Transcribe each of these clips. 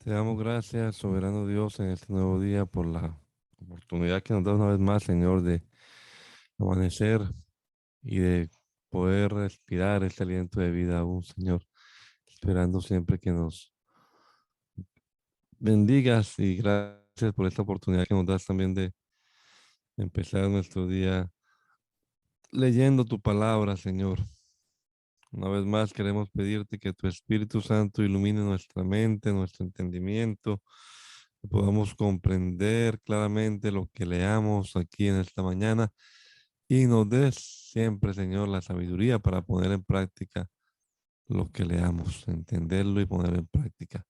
Te damos gracias, soberano Dios, en este nuevo día por la oportunidad que nos da una vez más, Señor, de amanecer y de poder respirar este aliento de vida aún, Señor, esperando siempre que nos bendigas y gracias por esta oportunidad que nos das también de empezar nuestro día leyendo tu palabra, Señor. Una vez más queremos pedirte que tu Espíritu Santo ilumine nuestra mente, nuestro entendimiento, que podamos comprender claramente lo que leamos aquí en esta mañana y nos des siempre, Señor, la sabiduría para poner en práctica lo que leamos, entenderlo y ponerlo en práctica.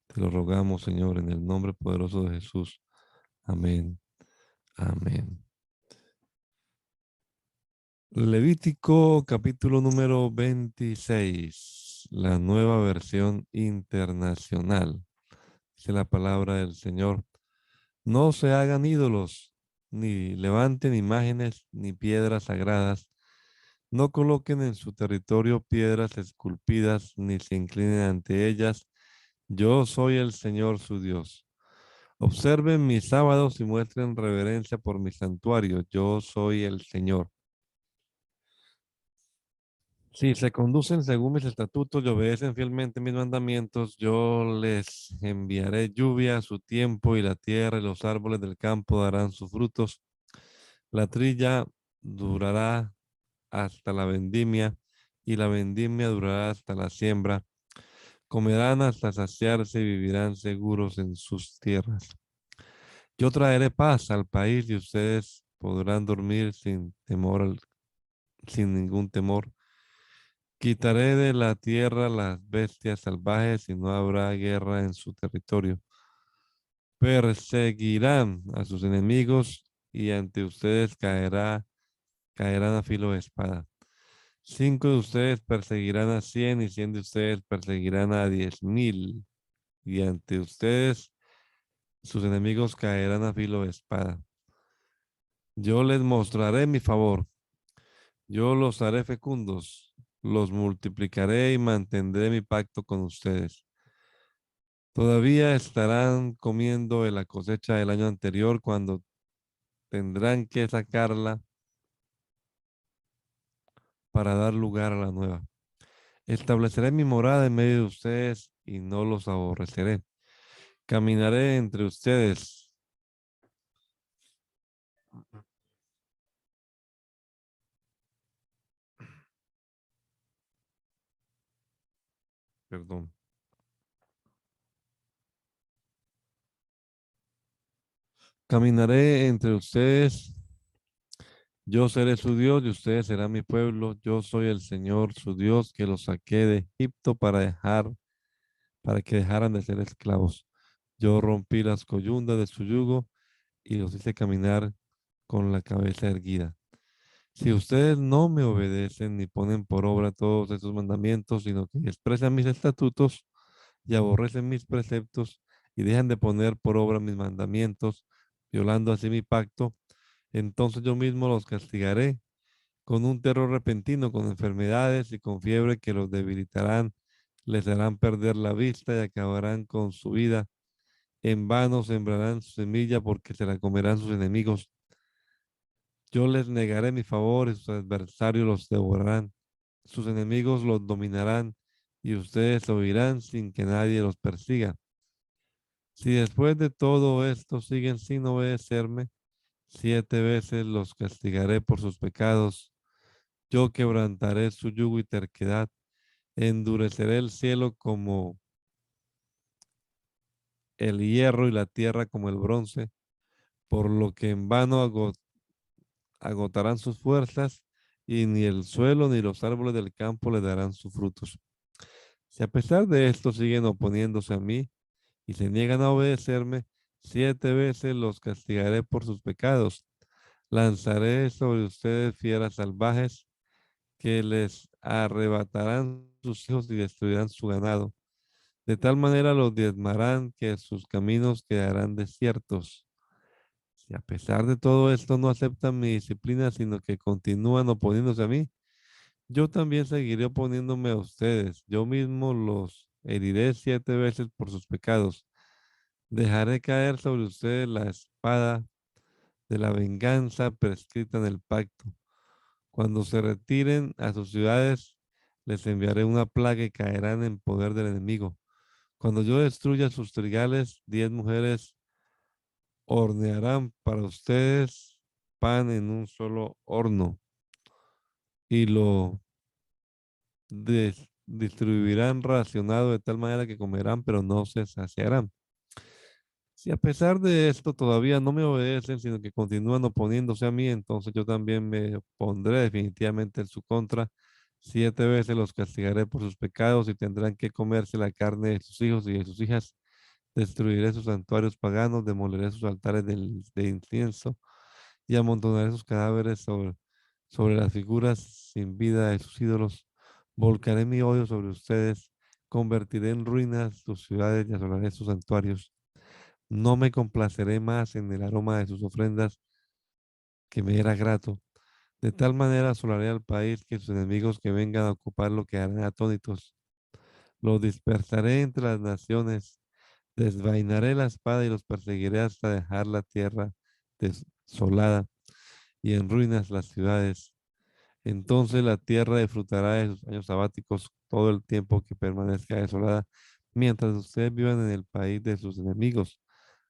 Te lo rogamos, Señor, en el nombre poderoso de Jesús. Amén. Amén. Levítico capítulo número 26, la nueva versión internacional. Dice la palabra del Señor. No se hagan ídolos, ni levanten imágenes, ni piedras sagradas. No coloquen en su territorio piedras esculpidas, ni se inclinen ante ellas. Yo soy el Señor su Dios. Observen mis sábados y muestren reverencia por mi santuario. Yo soy el Señor. Si se conducen según mis estatutos y obedecen fielmente mis mandamientos, yo les enviaré lluvia a su tiempo y la tierra y los árboles del campo darán sus frutos. La trilla durará hasta la vendimia y la vendimia durará hasta la siembra. Comerán hasta saciarse y vivirán seguros en sus tierras. Yo traeré paz al país y ustedes podrán dormir sin temor, sin ningún temor. Quitaré de la tierra las bestias salvajes y no habrá guerra en su territorio. Perseguirán a sus enemigos y ante ustedes caerán a filo de espada. 5 de ustedes perseguirán a 100 y 100 de ustedes perseguirán a 10,000. Y ante ustedes sus enemigos caerán a filo de espada. Yo les mostraré mi favor. Yo los haré fecundos. Los multiplicaré y mantendré mi pacto con ustedes. Todavía estarán comiendo de la cosecha del año anterior cuando tendrán que sacarla para dar lugar a la nueva. Estableceré mi morada en medio de ustedes y no los aborreceré. Caminaré entre ustedes. Perdón. Caminaré entre ustedes. Yo seré su Dios y ustedes serán mi pueblo. Yo soy el Señor, su Dios, que los saqué de Egipto para que dejaran de ser esclavos. Yo rompí las coyundas de su yugo y los hice caminar con la cabeza erguida. Si ustedes no me obedecen ni ponen por obra todos esos mandamientos, sino que expresan mis estatutos y aborrecen mis preceptos y dejan de poner por obra mis mandamientos, violando así mi pacto, entonces yo mismo los castigaré con un terror repentino, con enfermedades y con fiebre que los debilitarán, les harán perder la vista y acabarán con su vida. En vano sembrarán su semilla porque se la comerán sus enemigos. Yo les negaré mi favor y sus adversarios los devorarán. Sus enemigos los dominarán y ustedes oirán sin que nadie los persiga. Si después de todo esto siguen sin obedecerme, 7 veces los castigaré por sus pecados. Yo quebrantaré su yugo y terquedad, endureceré el cielo como el hierro y la tierra como el bronce, por lo que en vano agotarán sus fuerzas y ni el suelo ni los árboles del campo le darán sus frutos. Si a pesar de esto siguen oponiéndose a mí y se niegan a obedecerme, 7 veces los castigaré por sus pecados. Lanzaré sobre ustedes fieras salvajes que les arrebatarán sus hijos y destruirán su ganado. De tal manera los diezmarán que sus caminos quedarán desiertos. Si a pesar de todo esto no aceptan mi disciplina, sino que continúan oponiéndose a mí, yo también seguiré oponiéndome a ustedes. Yo mismo los heriré 7 veces por sus pecados. Dejaré caer sobre ustedes la espada de la venganza prescrita en el pacto. Cuando se retiren a sus ciudades, les enviaré una plaga y caerán en poder del enemigo. Cuando yo destruya sus trigales, 10 mujeres hornearán para ustedes pan en un solo horno y lo distribuirán racionado de tal manera que comerán, pero no se saciarán. Si a pesar de esto todavía no me obedecen, sino que continúan oponiéndose a mí, entonces yo también me pondré definitivamente en su contra. 7 veces los castigaré por sus pecados y tendrán que comerse la carne de sus hijos y de sus hijas. Destruiré sus santuarios paganos, demoleré sus altares de incienso y amontonaré sus cadáveres sobre las figuras sin vida de sus ídolos. Volcaré mi odio sobre ustedes, convertiré en ruinas sus ciudades y asolaré sus santuarios. No me complaceré más en el aroma de sus ofrendas que me era grato. De tal manera asolaré al país que sus enemigos que vengan a ocuparlo quedarán atónitos. Los dispersaré entre las naciones, desvainaré la espada y los perseguiré hasta dejar la tierra desolada y en ruinas las ciudades. Entonces la tierra disfrutará de sus años sabáticos todo el tiempo que permanezca desolada, mientras ustedes vivan en el país de sus enemigos.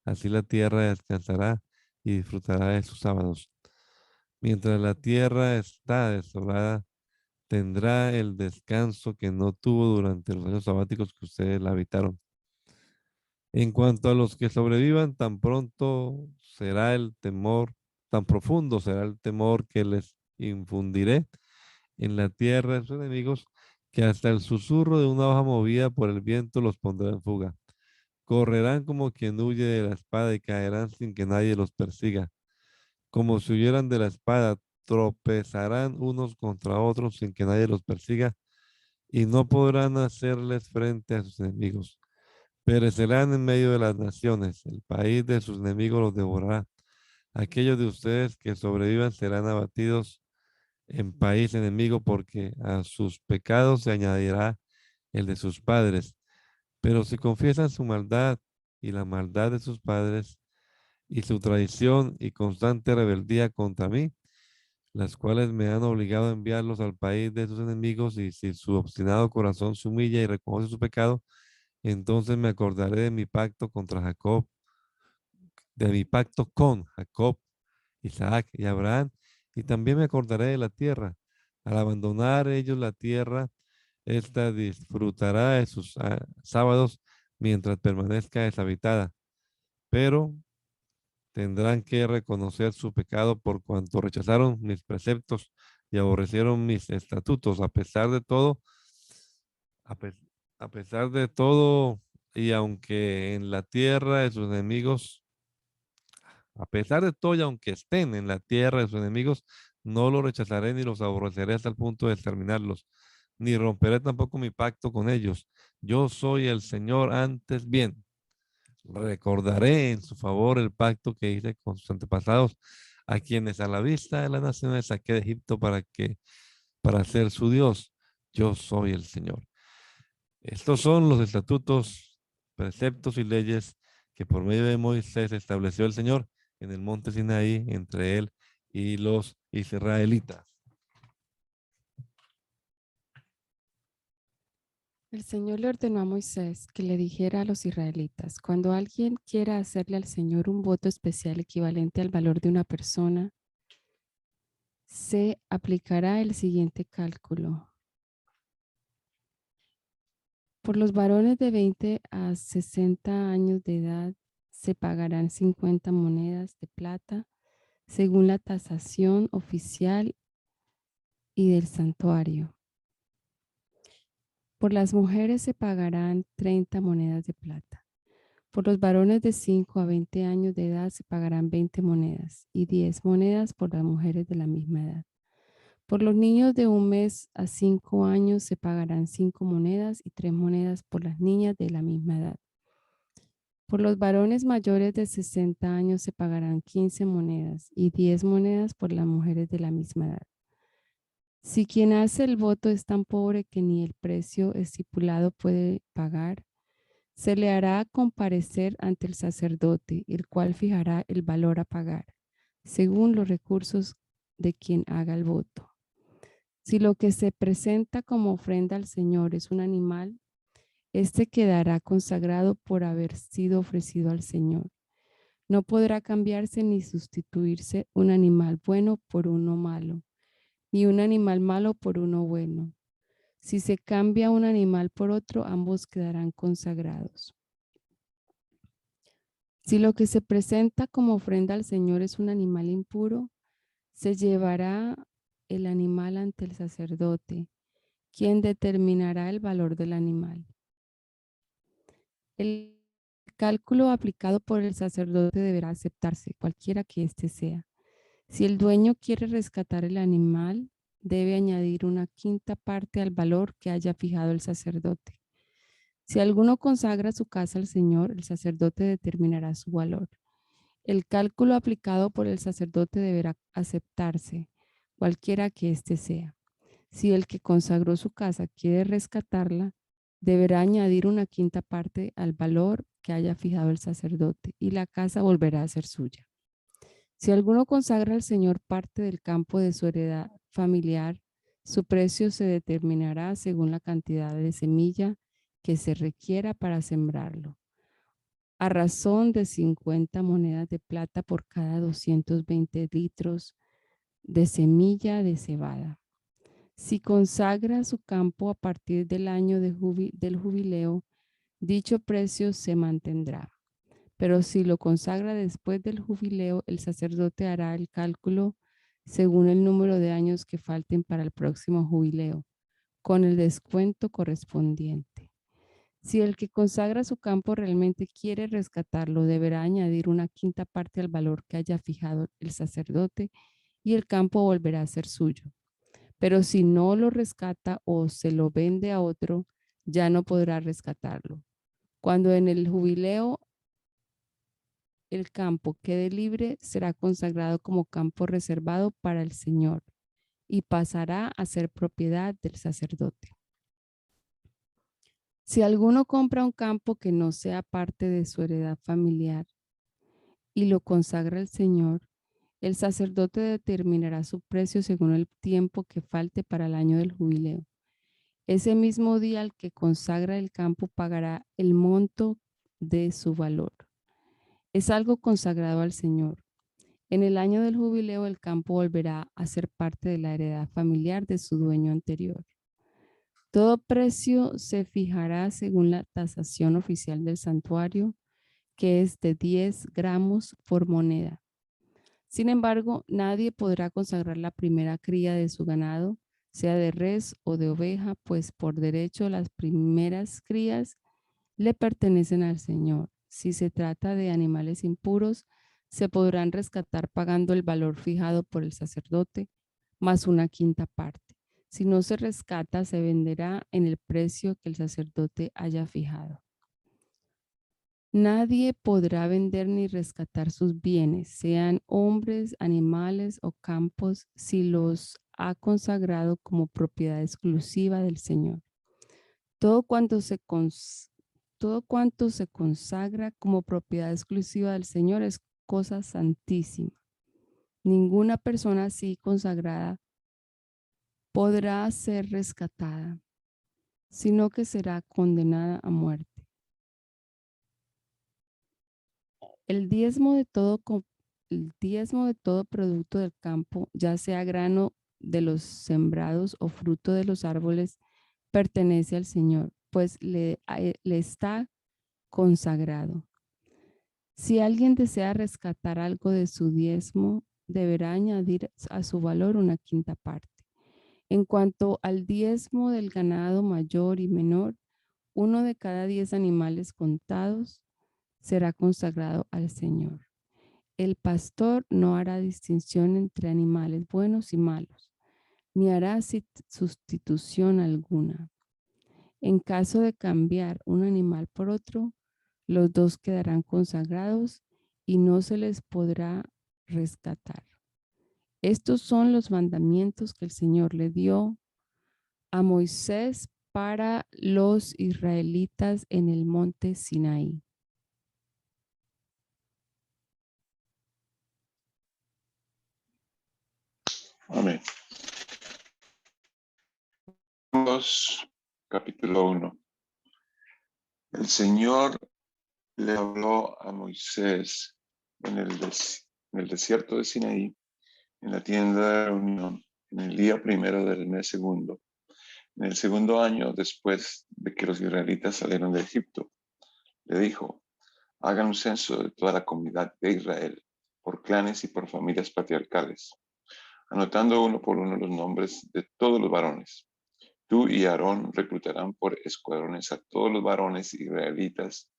Así la tierra descansará y disfrutará de sus sábados. Mientras la tierra está desolada, tendrá el descanso que no tuvo durante los años sabáticos que ustedes la habitaron. En cuanto a los que sobrevivan, tan pronto será el temor, tan profundo será el temor que les infundiré en la tierra de sus enemigos, que hasta el susurro de una hoja movida por el viento los pondrá en fuga. Correrán como quien huye de la espada y caerán sin que nadie los persiga. Como si huyeran de la espada, tropezarán unos contra otros sin que nadie los persiga y no podrán hacerles frente a sus enemigos. Perecerán en medio de las naciones, el país de sus enemigos los devorará. Aquellos de ustedes que sobrevivan serán abatidos en país enemigo porque a sus pecados se añadirá el de sus padres. Pero si confiesan su maldad y la maldad de sus padres y su traición y constante rebeldía contra mí, las cuales me han obligado a enviarlos al país de sus enemigos, y si su obstinado corazón se humilla y reconoce su pecado, entonces me acordaré de mi pacto contra Jacob, de mi pacto con Jacob, Isaac y Abraham, y también me acordaré de la tierra. Al abandonar ellos la tierra, ésta disfrutará de sus sábados mientras permanezca deshabitada, pero tendrán que reconocer su pecado por cuanto rechazaron mis preceptos y aborrecieron mis estatutos. A pesar de todo, a, pe- a pesar de todo, y aunque en la tierra de sus enemigos, a pesar de todo y aunque estén en la tierra de sus enemigos, no los rechazaré ni los aborreceré hasta el punto de exterminarlos, ni romperé tampoco mi pacto con ellos. Yo soy el Señor, antes bien. Recordaré en su favor el pacto que hice con sus antepasados, a quienes a la vista de las naciones saqué de Egipto para ser su Dios. Yo soy el Señor. Estos son los estatutos, preceptos y leyes que por medio de Moisés estableció el Señor en el monte Sinaí entre él y los israelitas. El Señor le ordenó a Moisés que le dijera a los israelitas, cuando alguien quiera hacerle al Señor un voto especial equivalente al valor de una persona, se aplicará el siguiente cálculo. Por los varones de 20 a 60 años de edad se pagarán 50 monedas de plata según la tasación oficial y del santuario. Por las mujeres se pagarán 30 monedas de plata. Por los varones de 5 a 20 años de edad se pagarán 20 monedas y 10 monedas por las mujeres de la misma edad. Por los niños de 1 mes a 5 años se pagarán 5 monedas y 3 monedas por las niñas de la misma edad. Por los varones mayores de 60 años se pagarán 15 monedas y 10 monedas por las mujeres de la misma edad. Si quien hace el voto es tan pobre que ni el precio estipulado puede pagar, Se le hará comparecer ante el sacerdote, el cual fijará el valor a pagar, según los recursos de quien haga el voto. Si lo que se presenta como ofrenda al Señor es un animal, este quedará consagrado por haber sido ofrecido al Señor. No podrá cambiarse ni sustituirse un animal bueno por uno malo, ni un animal malo por uno bueno. Si se cambia un animal por otro, ambos quedarán consagrados. Si lo que se presenta como ofrenda al Señor es un animal impuro, se llevará el animal ante el sacerdote, quien determinará el valor del animal. El cálculo aplicado por el sacerdote deberá aceptarse, cualquiera que éste sea. Si el dueño quiere rescatar el animal, debe añadir una quinta parte al valor que haya fijado el sacerdote. Si alguno consagra su casa al Señor, el sacerdote determinará su valor. El cálculo aplicado por el sacerdote deberá aceptarse, cualquiera que éste sea. Si el que consagró su casa quiere rescatarla, deberá añadir una quinta parte al valor que haya fijado el sacerdote y la casa volverá a ser suya. Si alguno consagra al Señor parte del campo de su heredad familiar, su precio se determinará según la cantidad de semilla que se requiera para sembrarlo, a razón de 50 monedas de plata por cada 220 litros de semilla de cebada. Si consagra su campo a partir del año del jubileo, dicho precio se mantendrá. Pero si lo consagra después del jubileo, el sacerdote hará el cálculo según el número de años que falten para el próximo jubileo, con el descuento correspondiente. Si el que consagra su campo realmente quiere rescatarlo, deberá añadir una quinta parte al valor que haya fijado el sacerdote y el campo volverá a ser suyo. Pero si no lo rescata o se lo vende a otro, ya no podrá rescatarlo. Cuando en el jubileo el campo quede libre, será consagrado como campo reservado para el Señor y pasará a ser propiedad del sacerdote. Si alguno compra un campo que no sea parte de su heredad familiar y lo consagra al Señor, el sacerdote determinará su precio según el tiempo que falte para el año del jubileo. Ese mismo día el que consagra el campo pagará el monto de su valor. Es algo consagrado al Señor. En el año del jubileo el campo volverá a ser parte de la heredad familiar de su dueño anterior. Todo precio se fijará según la tasación oficial del santuario, que es de 10 gramos por moneda. Sin embargo, nadie podrá consagrar la primera cría de su ganado, sea de res o de oveja, pues por derecho las primeras crías le pertenecen al Señor. Si se trata de animales impuros, se podrán rescatar pagando el valor fijado por el sacerdote, más una quinta parte. Si no se rescata, se venderá en el precio que el sacerdote haya fijado. Nadie podrá vender ni rescatar sus bienes, sean hombres, animales o campos, si los ha consagrado como propiedad exclusiva del Señor. Todo cuanto se consagra como propiedad exclusiva del Señor es cosa santísima. Ninguna persona así consagrada podrá ser rescatada, sino que será condenada a muerte. El diezmo de todo producto del campo, ya sea grano de los sembrados o fruto de los árboles, pertenece al Señor, pues le está consagrado. Si alguien desea rescatar algo de su diezmo, deberá añadir a su valor una quinta parte. En cuanto al diezmo del ganado mayor y menor, uno de cada 10 animales contados será consagrado al Señor. El pastor no hará distinción entre animales buenos y malos, ni hará sustitución alguna. En caso de cambiar un animal por otro, los dos quedarán consagrados y no se les podrá rescatar. Estos son los mandamientos que el Señor le dio a Moisés para los israelitas en el monte Sinaí. Amén. Capítulo 1. El Señor le habló a Moisés en el desierto de Sinaí, en la tienda de reunión, en el día primero del mes segundo, en el segundo año después de que los israelitas salieron de Egipto. Le dijo: hagan un censo de toda la comunidad de Israel, por clanes y por familias patriarcales, anotando uno por uno los nombres de todos los varones. Tú y Aarón reclutarán por escuadrones a todos los varones israelitas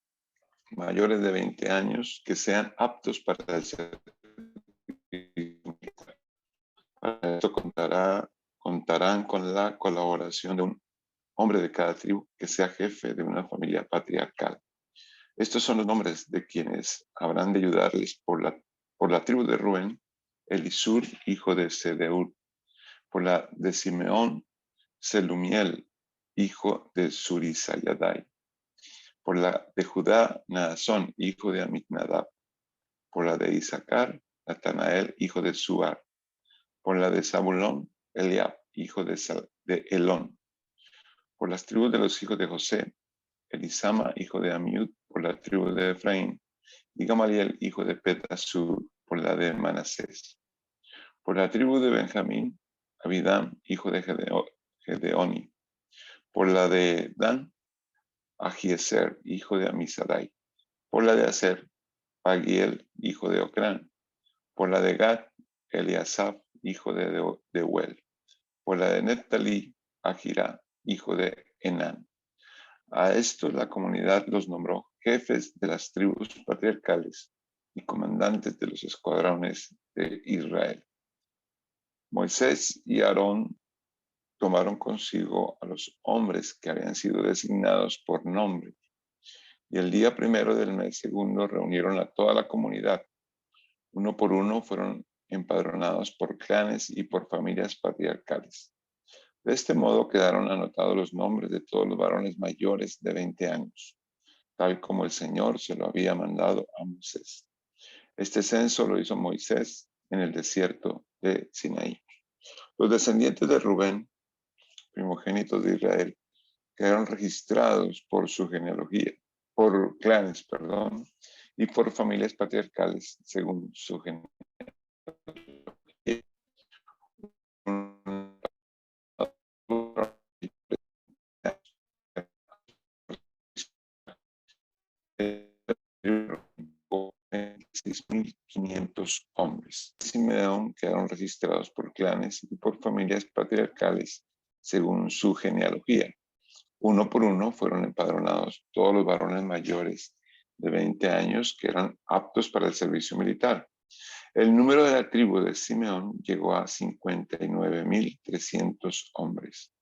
mayores de 20 años que sean aptos para el servicio militar. Para esto contarán con la colaboración de un hombre de cada tribu que sea jefe de una familia patriarcal. Estos son los nombres de quienes habrán de ayudarles por la tribu de Rubén: Elisur, hijo de Sedeur; por la de Simeón, Selumiel, hijo de Surisayadai; por la de Judá, Naasón, hijo de Aminadab; por la de Isaacar, Natanael, hijo de Suar; por la de Zabulón, Eliab, hijo de Elón; por las tribus de los hijos de José, Elisama, hijo de Amiud; por la tribu de Efraín, y Gamaliel, hijo de Pedasur; por la de Manasés; por la tribu de Benjamín, Abidam, hijo de Gedeoni; por la de Dan, Ahieser, hijo de Amisadai; por la de Aser, Pagiel, hijo de Ocrán; por la de Gad, Eliasaf, hijo de Deuel; por la de Neftalí, Ahira, hijo de Enán. A estos la comunidad los nombró jefes de las tribus patriarcales y comandantes de los escuadrones de Israel. Moisés y Aarón tomaron consigo a los hombres que habían sido designados por nombre, y el día primero del mes segundo reunieron a toda la comunidad. Uno por uno fueron empadronados por clanes y por familias patriarcales. De este modo quedaron anotados los nombres de todos los varones mayores de 20 años, tal como el Señor se lo había mandado a Moisés. Este censo lo hizo Moisés en el desierto de Sinaí. Los descendientes de Rubén, primogénitos de Israel, quedaron registrados por su genealogía, por clanes, y por familias patriarcales según su genealogía. $6,500 hombres. Simeón quedaron registrados por clanes y por familias patriarcales según su genealogía. Uno por uno fueron empadronados todos los varones mayores de 20 años que eran aptos para el servicio militar. El número de la tribu de Simeón llegó a 59,300 hombres.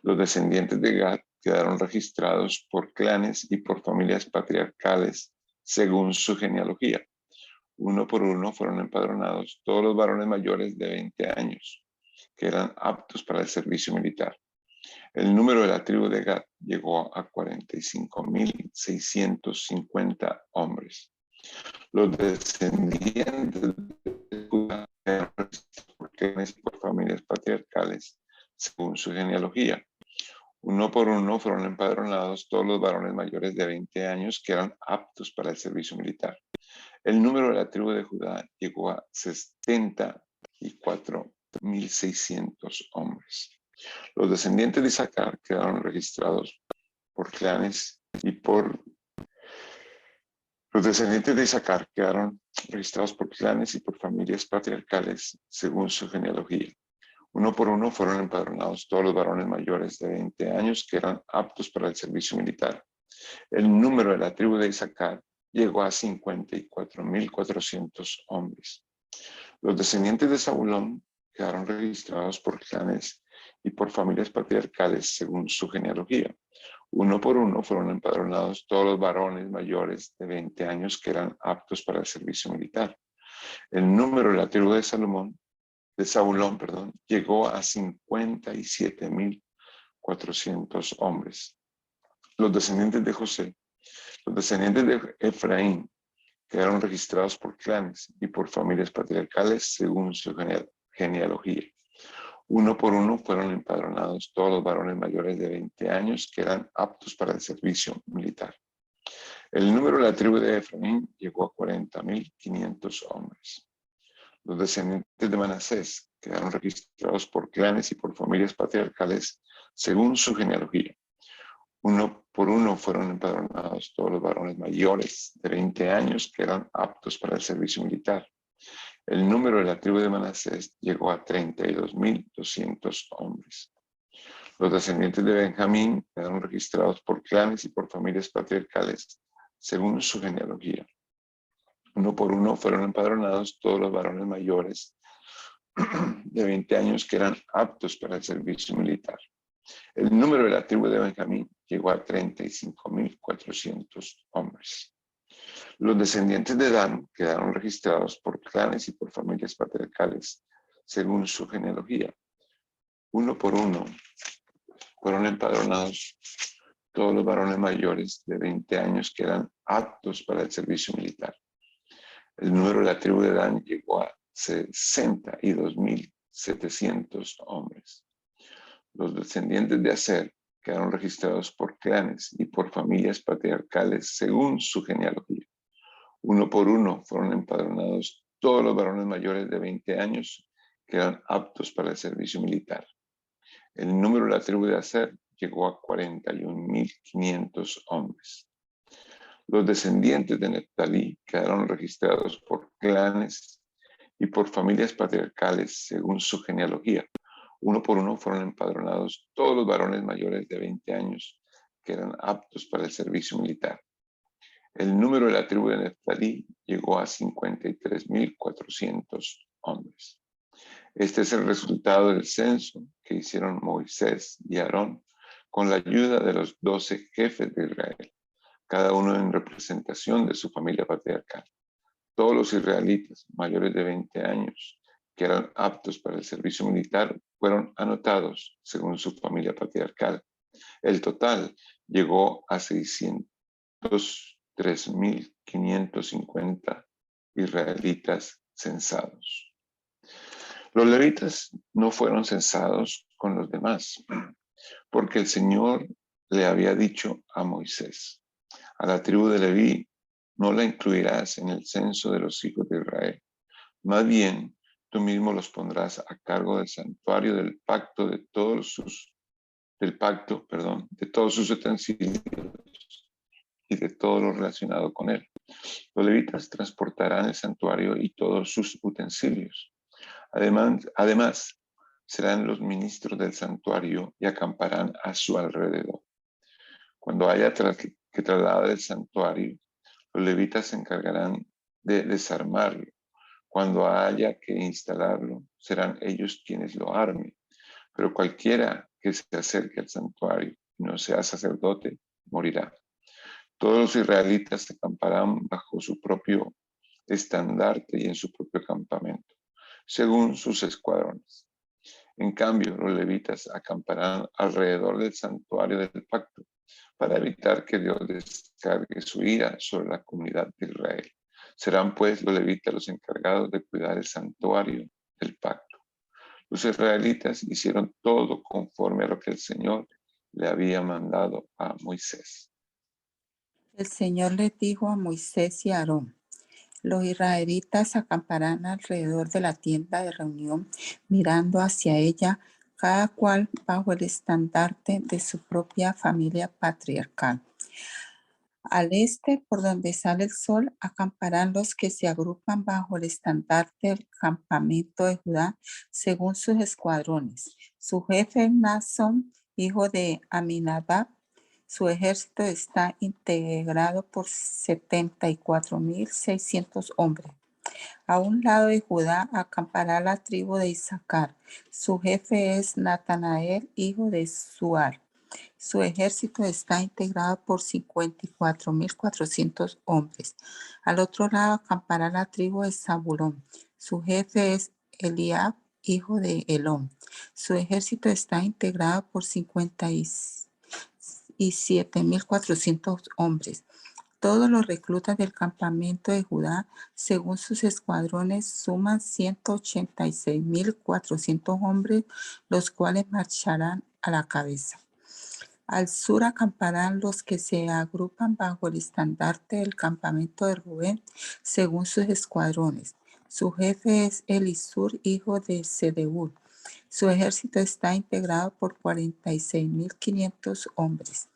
Los descendientes de Gad quedaron registrados por clanes y por familias patriarcales según su genealogía. Uno por uno fueron empadronados todos los varones mayores de 20 años que eran aptos para el servicio militar. El número de la tribu de Gad llegó a 45,650 hombres. Los descendientes de Judá eran por clanes y por familias patriarcales según su genealogía. Uno por uno fueron empadronados todos los varones mayores de 20 años que eran aptos para el servicio militar. El número de la tribu de Judá llegó a 74,600 hombres. Los descendientes de Isaacar quedaron registrados por clanes y por familias patriarcales según su genealogía. Uno por uno fueron empadronados todos los varones mayores de 20 años que eran aptos para el servicio militar. El número de la tribu de Isaacar llegó a 54,400 hombres. Los descendientes de Zabulón quedaron registrados por clanes y por familias patriarcales según su genealogía. Uno por uno fueron empadronados todos los varones mayores de 20 años que eran aptos para el servicio militar. El número de la tribu de Zabulón, llegó a 57,400 400 hombres. Los descendientes de José, los descendientes de Efraín, quedaron registrados por clanes y por familias patriarcales según su genealogía. Uno por uno fueron empadronados todos los varones mayores de 20 años que eran aptos para el servicio militar. El número de la tribu de Efraín llegó a 40.500 hombres. Los descendientes de Manasés quedaron registrados por clanes y por familias patriarcales según su genealogía. Uno por uno fueron empadronados todos los varones mayores de 20 años que eran aptos para el servicio militar. El número de la tribu de Manasés llegó a 32.200 hombres. Los descendientes de Benjamín quedaron registrados por clanes y por familias patriarcales según su genealogía. Uno por uno fueron empadronados todos los varones mayores de 20 años que eran aptos para el servicio militar. El número de la tribu de Benjamín llegó a 35.400 hombres. Los descendientes de Dan quedaron registrados por clanes y por familias patriarcales según su genealogía. Uno por uno fueron empadronados todos los varones mayores de 20 años que eran aptos para el servicio militar. El número de la tribu de Dan llegó a 62.700 hombres. Los descendientes de Aser quedaron registrados por clanes y por familias patriarcales según su genealogía. Uno por uno fueron empadronados todos los varones mayores de 20 años que eran aptos para el servicio militar. El número de la tribu de Aser llegó a 41.500 hombres. Los descendientes de Neftalí quedaron registrados por clanes y por familias patriarcales según su genealogía. Uno por uno fueron empadronados todos los varones mayores de 20 años que eran aptos para el servicio militar. El número de la tribu de Neftalí llegó a 53.400 hombres. Este es el resultado del censo que hicieron Moisés y Aarón con la ayuda de los 12 jefes de Israel, cada uno en representación de su familia patriarcal. Todos los israelitas mayores de 20 años que eran aptos para el servicio militar fueron anotados según su familia patriarcal. El total llegó a 603.550 israelitas censados. Los levitas no fueron censados con los demás, porque el Señor le había dicho a Moisés: a la tribu de Leví no la incluirás en el censo de los hijos de Israel. Más bien, tú mismo los pondrás a cargo del santuario del pacto de todos sus utensilios y de todo lo relacionado con él. Los levitas transportarán el santuario y todos sus utensilios. Además, serán los ministros del santuario y acamparán a su alrededor. Cuando haya que trasladar el santuario, los levitas se encargarán de desarmarlo. Cuando haya que instalarlo, serán ellos quienes lo armen. Pero cualquiera que se acerque al santuario y no sea sacerdote, morirá. Todos los israelitas acamparán bajo su propio estandarte y en su propio campamento, según sus escuadrones. En cambio, los levitas acamparán alrededor del santuario del pacto para evitar que Dios descargue su ira sobre la comunidad de Israel. Serán pues los levitas los encargados de cuidar el santuario del pacto. Los israelitas hicieron todo conforme a lo que el Señor le había mandado a Moisés. El Señor les dijo a Moisés y a Aarón: los israelitas acamparán alrededor de la tienda de reunión, mirando hacia ella, cada cual bajo el estandarte de su propia familia patriarcal. Al este, por donde sale el sol, acamparán los que se agrupan bajo el estandarte del campamento de Judá, según sus escuadrones. Su jefe es Naasón, hijo de Aminadab. Su ejército está integrado por 74.600 hombres. A un lado de Judá acampará la tribu de Isaacar. Su jefe es Natanael, hijo de Suar. Su ejército está integrado por 54.400 hombres. Al otro lado acampará la tribu de Zabulón. Su jefe es Eliab, hijo de Elón. Su ejército está integrado por 57.400 hombres. Todos los reclutas del campamento de Judá, según sus escuadrones, suman 186.400 hombres, los cuales marcharán a la cabeza. Al sur acamparán los que se agrupan bajo el estandarte del campamento de Rubén, según sus escuadrones. Su jefe es Elisur, hijo de Sedeur. Su ejército está integrado por 46.500 hombres.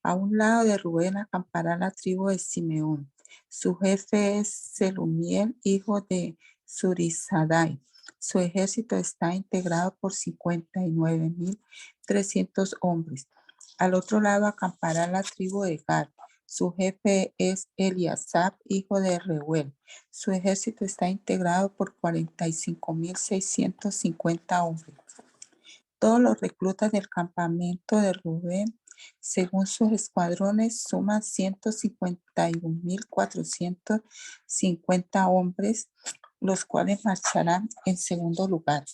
A un lado de Rubén acampará la tribu de Simeón. Su jefe es Selumiel, hijo de Zurizadai. Su ejército está integrado por 59.300 hombres. Al otro lado acampará la tribu de Gad. Su jefe es Eliasab, hijo de Reuel. Su ejército está integrado por 45.650 hombres. Todos los reclutas del campamento de Rubén, según sus escuadrones, suman 151.450 hombres, los cuales marcharán en segundo lugar.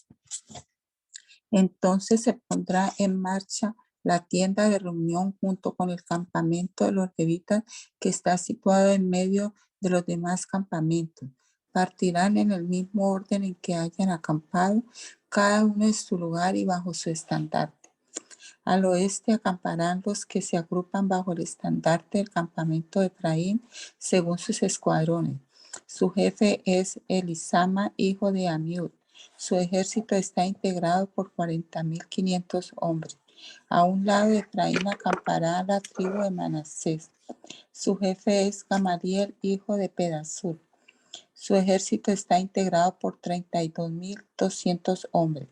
Entonces se pondrá en marcha la tienda de reunión junto con el campamento de los levitas que está situado en medio de los demás campamentos. Partirán en el mismo orden en que hayan acampado, cada uno en su lugar y bajo su estandarte. Al oeste acamparán los que se agrupan bajo el estandarte del campamento de Efraín, según sus escuadrones. Su jefe es Elisama, hijo de Amiud. Su ejército está integrado por 40.500 hombres. A un lado de Efraín acampará la tribu de Manasés. Su jefe es Gamaliel, hijo de Pedasur. Su ejército está integrado por 32.200 hombres.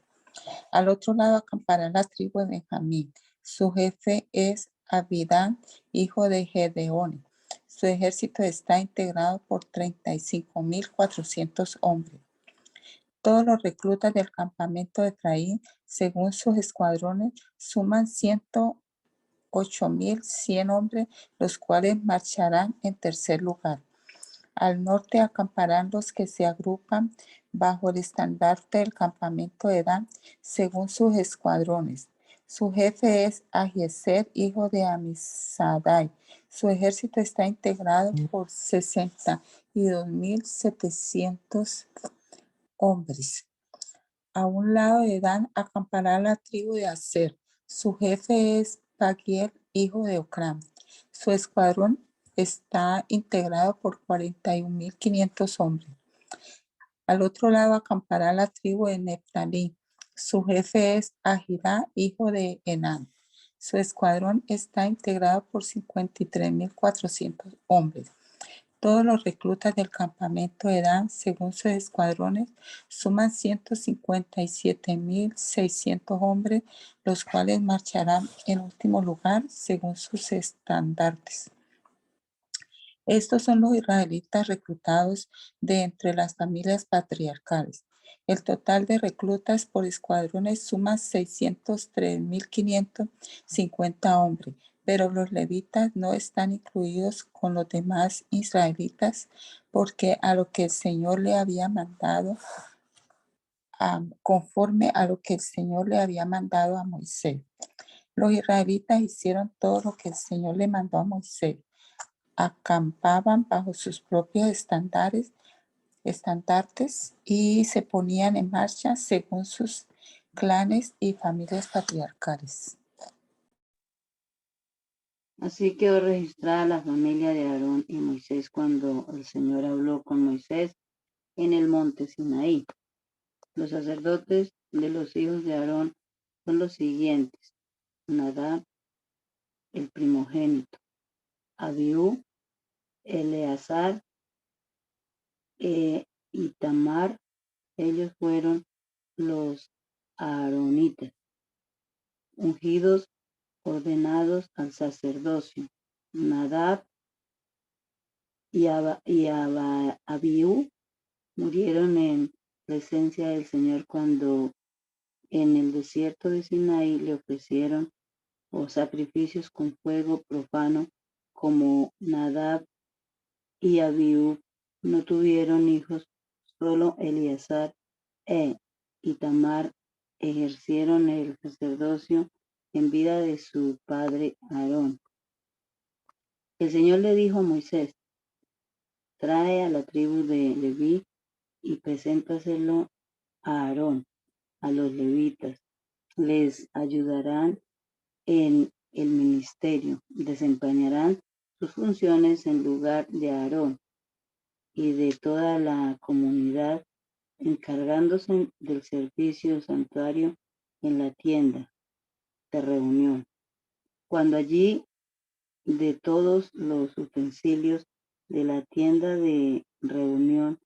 Al otro lado acampará la tribu de Benjamín. Su jefe es Abidán, hijo de Gedeón. Su ejército está integrado por 35.400 hombres. Todos los reclutas del campamento de Efraín, según sus escuadrones, suman 108.100 hombres, los cuales marcharán en tercer lugar. Al norte acamparán los que se agrupan bajo el estandarte del campamento de Dan, según sus escuadrones. Su jefe es Ahiezer, hijo de Amisadai. Su ejército está integrado por 62.700 hombres. A un lado de Dan acampará la tribu de Aser. Su jefe es Pagiel, hijo de Ocrán. Su escuadrón está integrado por 41.500 hombres. Al otro lado acampará la tribu de Neftalí. Su jefe es Ahirá, hijo de Enán. Su escuadrón está integrado por 53.400 hombres. Todos los reclutas del campamento de Dan, según sus escuadrones, suman 157.600 hombres, los cuales marcharán en último lugar según sus estandartes. Estos son los israelitas reclutados de entre las familias patriarcales. El total de reclutas por escuadrones suma 603.550 hombres, pero los levitas no están incluidos con los demás israelitas porque a lo que el Señor le había mandado, conforme a lo que el Señor le había mandado a Moisés. Los israelitas hicieron todo lo que el Señor le mandó a Moisés. Acampaban bajo sus propios estandartes y se ponían en marcha según sus clanes y familias patriarcales. Así quedó registrada la familia de Aarón y Moisés cuando el Señor habló con Moisés en el monte Sinaí. Los sacerdotes de los hijos de Aarón son los siguientes: Nadab, el primogénito; Abiú, Eleazar, Itamar. Ellos fueron los aaronitas, ungidos, ordenados al sacerdocio. Nadab y Abiú murieron en presencia del Señor cuando en el desierto de Sinaí le ofrecieron sacrificios con fuego profano. Como Nadab y Abiú no tuvieron hijos, solo Eleazar e y Tamar ejercieron el sacerdocio en vida de su padre Aarón. El Señor le dijo a Moisés: trae a la tribu de Leví y preséntaselo a Aarón, a los levitas. Les ayudarán en el ministerio, desempeñarán sus funciones en lugar de Aarón y de toda la comunidad, encargándose del servicio del santuario en la tienda de reunión. Cuando allí de todos los utensilios de la tienda de reunión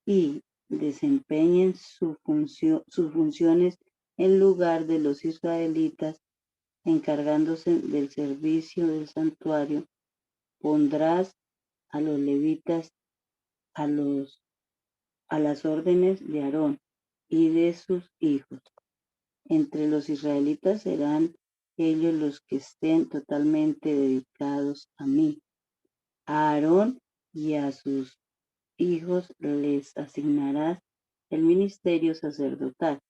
y desempeñen sus funciones en lugar de los israelitas, encargándose del servicio del santuario, pondrás a los levitas a las órdenes de Aarón y de sus hijos. Entre los israelitas serán ellos los que estén totalmente dedicados a mí. A Aarón y a sus hijos les asignarás el ministerio sacerdotal,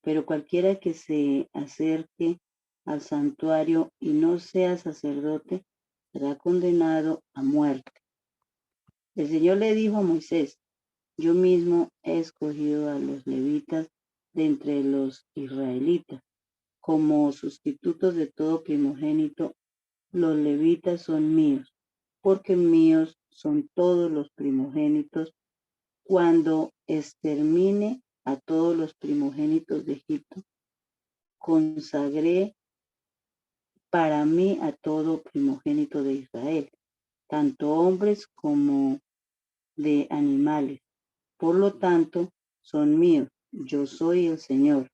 pero cualquiera que se acerque al santuario y no sea sacerdote será condenado a muerte. El Señor le dijo a Moisés: yo mismo he escogido a los levitas de entre los israelitas como sustitutos de todo primogénito. Los levitas son míos, porque míos son todos los primogénitos. Cuando extermine a todos los primogénitos de Egipto, consagré para mí a todo primogénito de Israel, tanto hombres como de animales. Por lo tanto, son míos. Yo soy el Señor.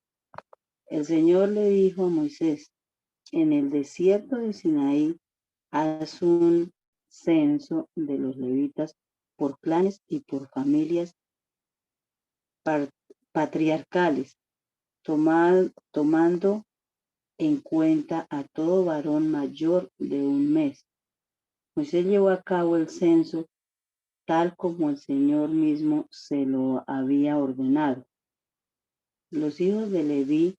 El Señor le dijo a Moisés: en el desierto de Sinaí haz un censo de los levitas por clanes y por familias patriarcales, tomando en cuenta a todo varón mayor de un mes. Moisés llevó a cabo el censo tal como el Señor mismo se lo había ordenado. Los hijos de Leví,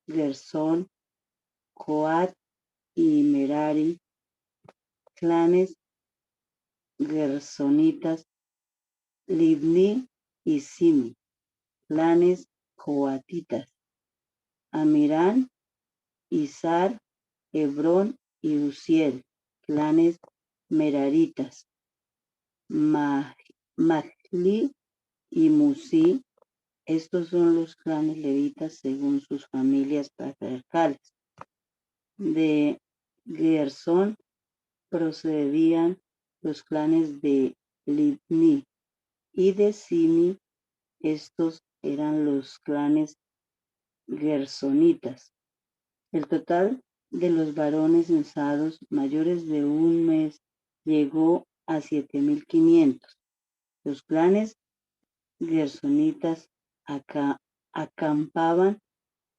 Gersón, Coat y Merari, clanes gersonitas, Libni y Simi, clanes coatitas, Amirán, Izar, Hebrón y Uziel, clanes meraritas, Mahli y Musi. Estos son los clanes levitas según sus familias patriarcales. De Gersón procedían los clanes de Libni y de Simi. Estos eran los clanes gersonitas. El total de los varones censados mayores de un mes llegó a 7,500. Los clanes gersonitas acampaban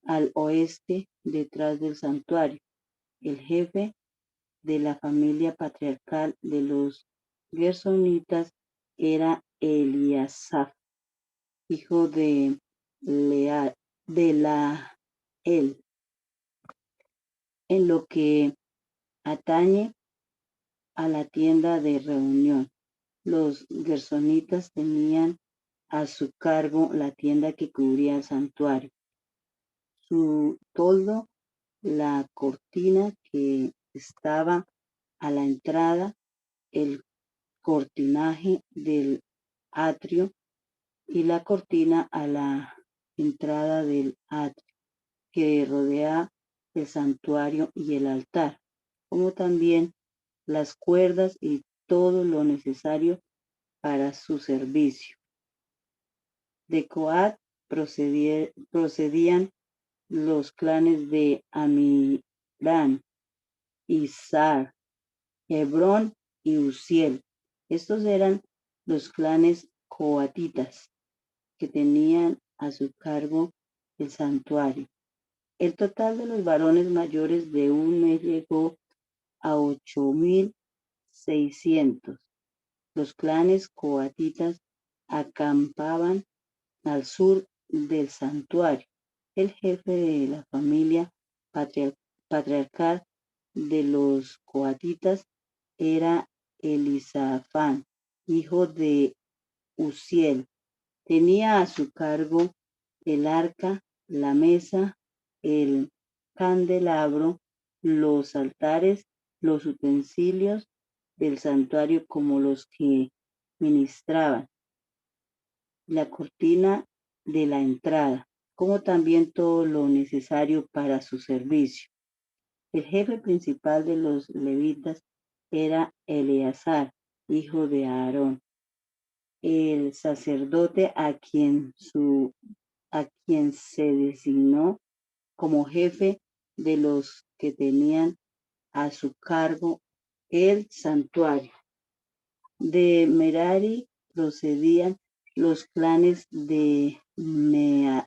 al oeste detrás del santuario. El jefe de la familia patriarcal de los gersonitas era Eliasaf, hijo de Lael. En lo que atañe a la tienda de reunión, los gersonitas tenían a su cargo la tienda que cubría el santuario, su toldo, la cortina que estaba a la entrada, el cortinaje del atrio y la cortina a la entrada del atrio que rodea el santuario y el altar, como también las cuerdas y todo lo necesario para su servicio. De Coat procedían los clanes de Amirán, Izar, Hebrón y Uziel. Estos eran los clanes coatitas que tenían a su cargo el santuario. El total de los varones mayores de un mes llegó a 8,600. Los clanes coatitas acampaban al sur del santuario. El jefe de la familia patriarcal de los coatitas era Elisafán, hijo de Uziel. Tenía a su cargo el arca, la mesa, el candelabro, los altares, los utensilios del santuario como los que ministraban, la cortina de la entrada, como también todo lo necesario para su servicio. El jefe principal de los levitas era Eleazar, hijo de Aarón, el sacerdote a quien se designó como jefe de los que tenían a su cargo el santuario. De Merari procedían los clanes de Magli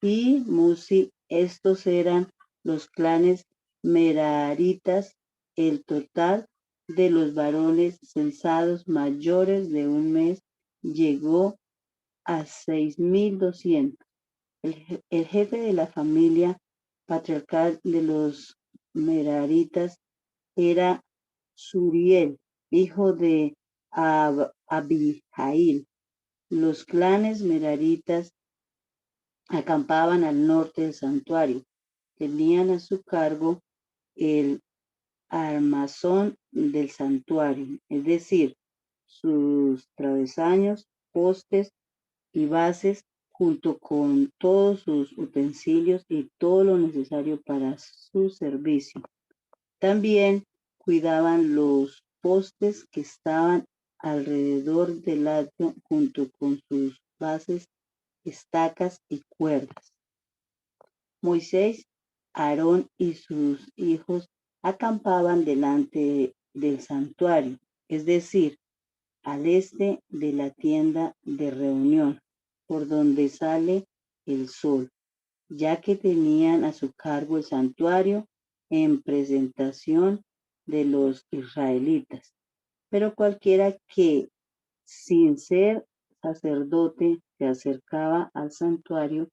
y Musi. Estos eran los clanes meraritas. El total de los varones censados mayores de un mes llegó a 6,200. El jefe de la familia patriarcal de los meraritas era Suriel, hijo de Abihail. Los clanes meraritas acampaban al norte del santuario. Tenían a su cargo el armazón del santuario, es decir, sus travesaños, postes y bases, junto con todos sus utensilios y todo lo necesario para su servicio. También cuidaban los postes que estaban alrededor del atrio, junto con sus bases, estacas y cuerdas. Moisés, Aarón y sus hijos acampaban delante del santuario, es decir, al este de la tienda de reunión, por donde sale el sol, ya que tenían a su cargo el santuario en presentación de los israelitas. Pero cualquiera que, sin ser sacerdote, se acercaba al santuario,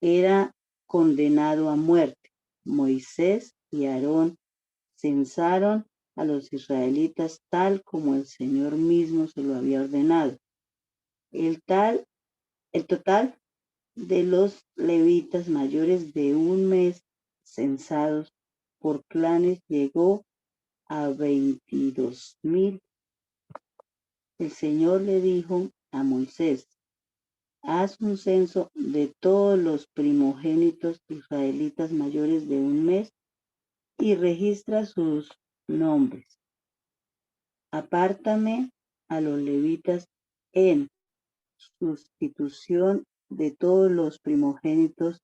era condenado a muerte. Moisés y Aarón censaron a los israelitas tal como el Señor mismo se lo había ordenado. El total de los levitas mayores de un mes censados por clanes llegó a 22,000. El Señor le dijo a Moisés: haz un censo de todos los primogénitos israelitas mayores de un mes y registra sus nombres. Apártame a los levitas en sustitución de todos los primogénitos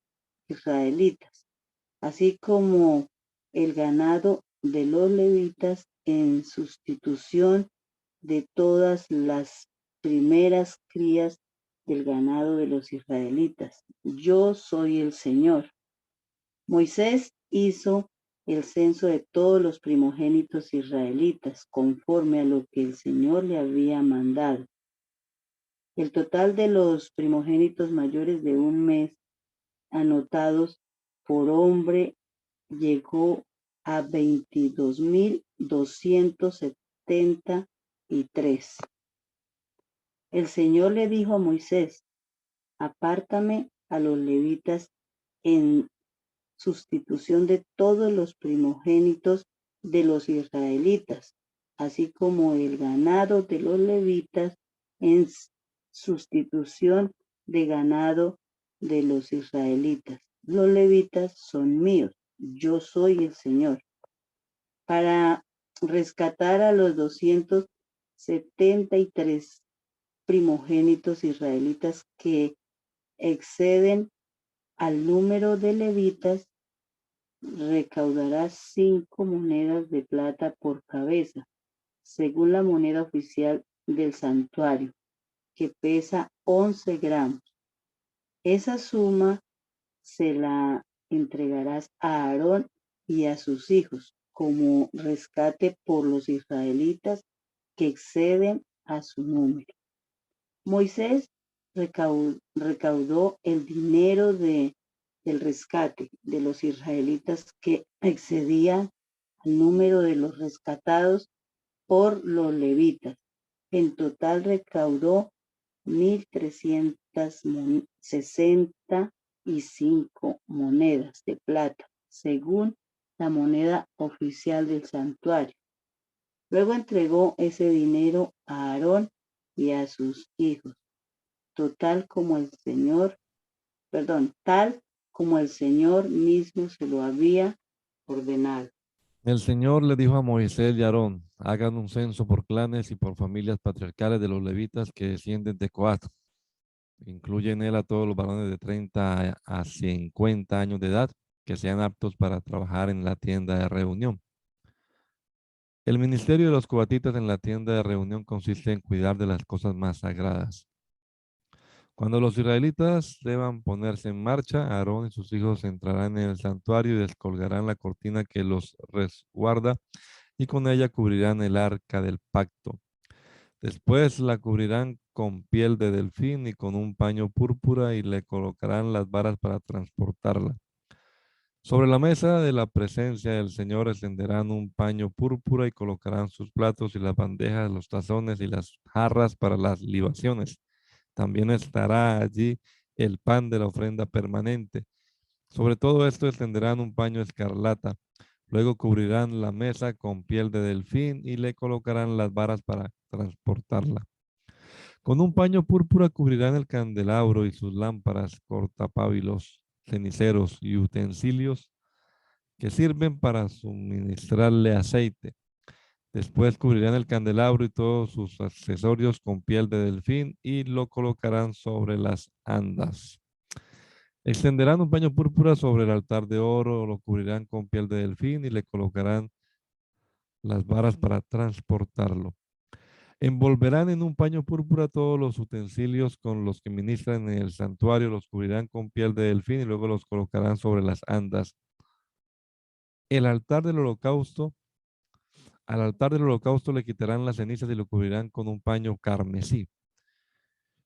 israelitas, así como el ganado de los levitas en sustitución de todas las primeras crías del ganado de los israelitas. Yo soy el Señor. Moisés hizo el censo de todos los primogénitos israelitas, conforme a lo que el Señor le había mandado. El total de los primogénitos mayores de un mes, anotados por hombre, llegó a 22,273. El Señor le dijo a Moisés: apártame a los levitas en sustitución de todos los primogénitos de los israelitas, así como el ganado de los levitas en sustitución de ganado de los israelitas. Los levitas son míos, yo soy el Señor. Para rescatar a los 273 primogénitos israelitas que exceden al número de levitas, recaudarás 5 monedas de plata por cabeza, según la moneda oficial del santuario, que pesa 11 gramos. Esa suma se la entregarás a Aarón y a sus hijos como rescate por los israelitas que exceden a su número. Moisés recaudó el dinero del rescate de los israelitas que excedía el número de los rescatados por los levitas. En total recaudó 1,365 monedas de plata, según la moneda oficial del santuario. Luego entregó ese dinero a Aarón y a sus hijos, tal como el Señor mismo se lo había ordenado. El Señor le dijo a Moisés y a Aarón, hagan un censo por clanes y por familias patriarcales de los levitas que descienden de Coat. Incluye en él a todos los varones de 30 a 50 años de edad que sean aptos para trabajar en la tienda de reunión. El ministerio de los coatitas en la tienda de reunión consiste en cuidar de las cosas más sagradas. Cuando los israelitas deban ponerse en marcha, Aarón y sus hijos entrarán en el santuario y descolgarán la cortina que los resguarda y con ella cubrirán el arca del pacto. Después la cubrirán con piel de delfín y con un paño púrpura y le colocarán las varas para transportarla. Sobre la mesa de la presencia del Señor extenderán un paño púrpura y colocarán sus platos y las bandejas, los tazones y las jarras para las libaciones. También estará allí el pan de la ofrenda permanente. Sobre todo esto extenderán un paño escarlata. Luego cubrirán la mesa con piel de delfín y le colocarán las varas para transportarla. Con un paño púrpura cubrirán el candelabro y sus lámparas, cortapábilos, ceniceros y utensilios que sirven para suministrarle aceite. Después cubrirán el candelabro y todos sus accesorios con piel de delfín y lo colocarán sobre las andas. Extenderán un paño púrpura sobre el altar de oro, lo cubrirán con piel de delfín y le colocarán las varas para transportarlo. Envolverán en un paño púrpura todos los utensilios con los que ministran en el santuario, los cubrirán con piel de delfín y luego los colocarán sobre las andas. Al altar del holocausto le quitarán las cenizas y lo cubrirán con un paño carmesí.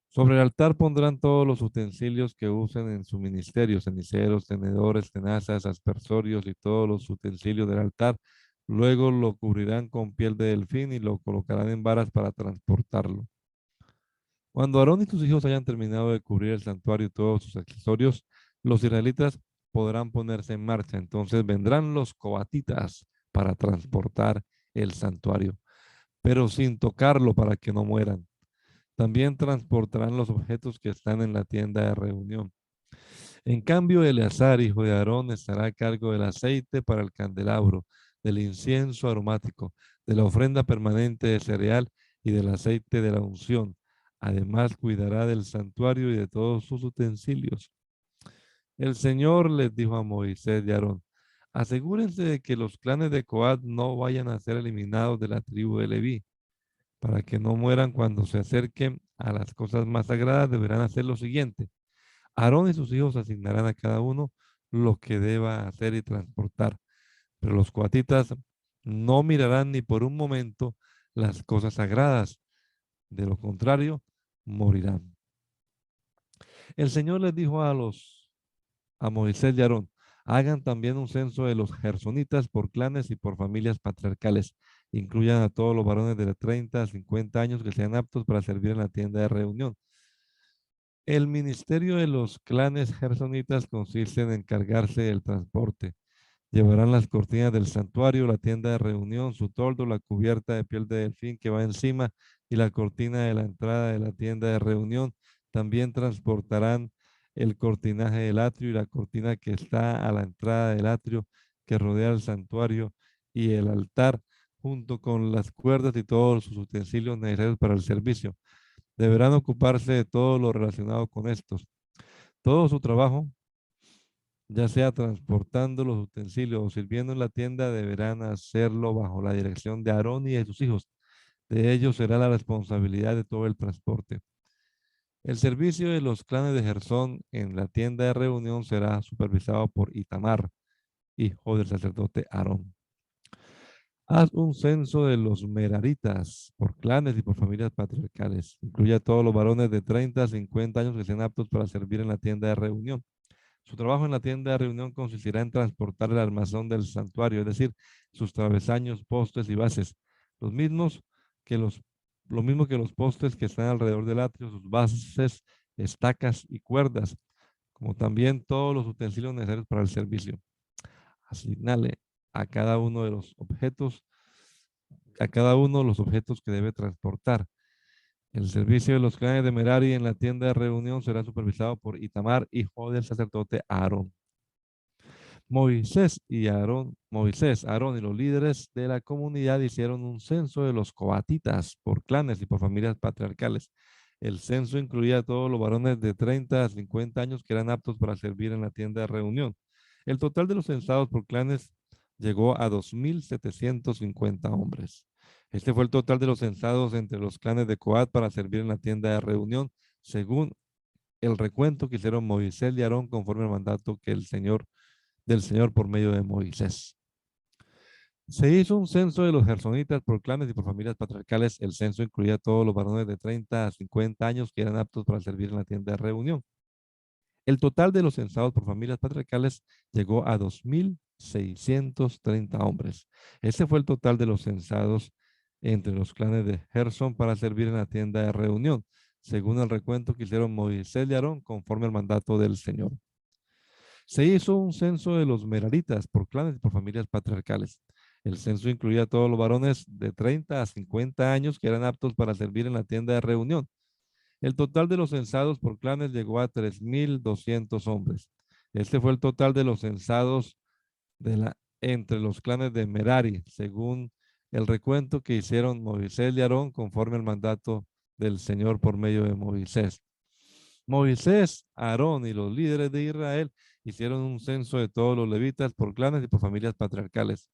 Sobre el altar pondrán todos los utensilios que usen en su ministerio, ceniceros, tenedores, tenazas, aspersorios y todos los utensilios del altar. Luego lo cubrirán con piel de delfín y lo colocarán en varas para transportarlo. Cuando Aarón y sus hijos hayan terminado de cubrir el santuario y todos sus accesorios, los israelitas podrán ponerse en marcha. Entonces vendrán los coatitas para transportar el santuario, pero sin tocarlo para que no mueran. También transportarán los objetos que están en la tienda de reunión. En cambio, Eleazar, hijo de Aarón, estará a cargo del aceite para el candelabro, del incienso aromático, de la ofrenda permanente de cereal y del aceite de la unción. Además, cuidará del santuario y de todos sus utensilios. El Señor les dijo a Moisés y Aarón, asegúrense de que los clanes de Coat no vayan a ser eliminados de la tribu de Leví. Para que no mueran cuando se acerquen a las cosas más sagradas, deberán hacer lo siguiente. Aarón y sus hijos asignarán a cada uno lo que deba hacer y transportar, pero los coatitas no mirarán ni por un momento las cosas sagradas. De lo contrario, morirán. El Señor les dijo a Moisés y Aarón, hagan también un censo de los gersonitas por clanes y por familias patriarcales. Incluyan a todos los varones de 30 a 50 años que sean aptos para servir en la tienda de reunión. El ministerio de los clanes gersonitas consiste en encargarse del transporte. Llevarán las cortinas del santuario, la tienda de reunión, su toldo, la cubierta de piel de delfín que va encima y la cortina de la entrada de la tienda de reunión. También transportarán el cortinaje del atrio y la cortina que está a la entrada del atrio que rodea el santuario y el altar, junto con las cuerdas y todos sus utensilios necesarios para el servicio. Deberán ocuparse de todo lo relacionado con estos. Todo su trabajo, ya sea transportando los utensilios o sirviendo en la tienda, deberán hacerlo bajo la dirección de Aarón y de sus hijos. De ellos será la responsabilidad de todo el transporte. El servicio de los clanes de Gersón en la tienda de reunión será supervisado por Itamar, hijo del sacerdote Aarón. Haz un censo de los meraritas por clanes y por familias patriarcales. Incluye a todos los varones de 30 a 50 años que sean aptos para servir en la tienda de reunión. Su trabajo en la tienda de reunión consistirá en transportar el armazón del santuario, es decir, sus travesaños, postes y bases, los mismos que los, lo mismo que los postes que están alrededor del atrio, sus bases, estacas y cuerdas, como también todos los utensilios necesarios para el servicio. Asignale a cada uno de los objetos, a cada uno los objetos que debe transportar. El servicio de los clanes de Merari en la tienda de reunión será supervisado por Itamar, hijo del sacerdote Aarón. Moisés, Aarón y los líderes de la comunidad hicieron un censo de los coatitas por clanes y por familias patriarcales. El censo incluía a todos los varones de 30 a 50 años que eran aptos para servir en la tienda de reunión. El total de los censados por clanes llegó a 2.750 hombres. Este fue el total de los censados entre los clanes de Coat para servir en la tienda de reunión, según el recuento que hicieron Moisés y Aarón conforme al mandato que del Señor por medio de Moisés. Se hizo un censo de los gersonitas por clanes y por familias patriarcales. El censo incluía a todos los varones de 30 a 50 años que eran aptos para servir en la tienda de reunión. El total de los censados por familias patriarcales llegó a 2.630 hombres. Ese fue el total de los censados entre los clanes de Gerson para servir en la tienda de reunión, según el recuento que hicieron Moisés y Aarón conforme al mandato del Señor. Se hizo un censo de los meraritas por clanes y por familias patriarcales. El censo incluía a todos los varones de 30 a 50 años que eran aptos para servir en la tienda de reunión. El total de los censados por clanes llegó a 3.200 hombres. Este fue el total de los censados entre los clanes de Merari, según el recuento que hicieron Moisés y Aarón conforme al mandato del Señor por medio de Moisés. Moisés, Aarón y los líderes de Israel hicieron un censo de todos los levitas por clanes y por familias patriarcales.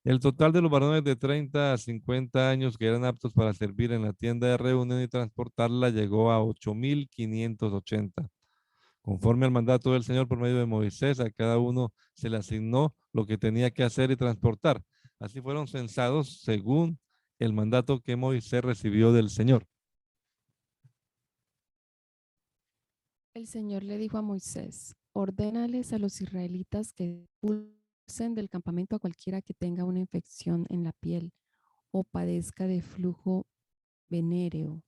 El total de los varones de 30 a 50 años que eran aptos para servir en la tienda de reunión y transportarla llegó a 8.580. Conforme al mandato del Señor por medio de Moisés, a cada uno se le asignó lo que tenía que hacer y transportar. Así fueron censados según el mandato que Moisés recibió del Señor. El Señor le dijo a Moisés, ordénales a los israelitas que expulsen del campamento a cualquiera que tenga una infección en la piel o padezca de flujo venéreo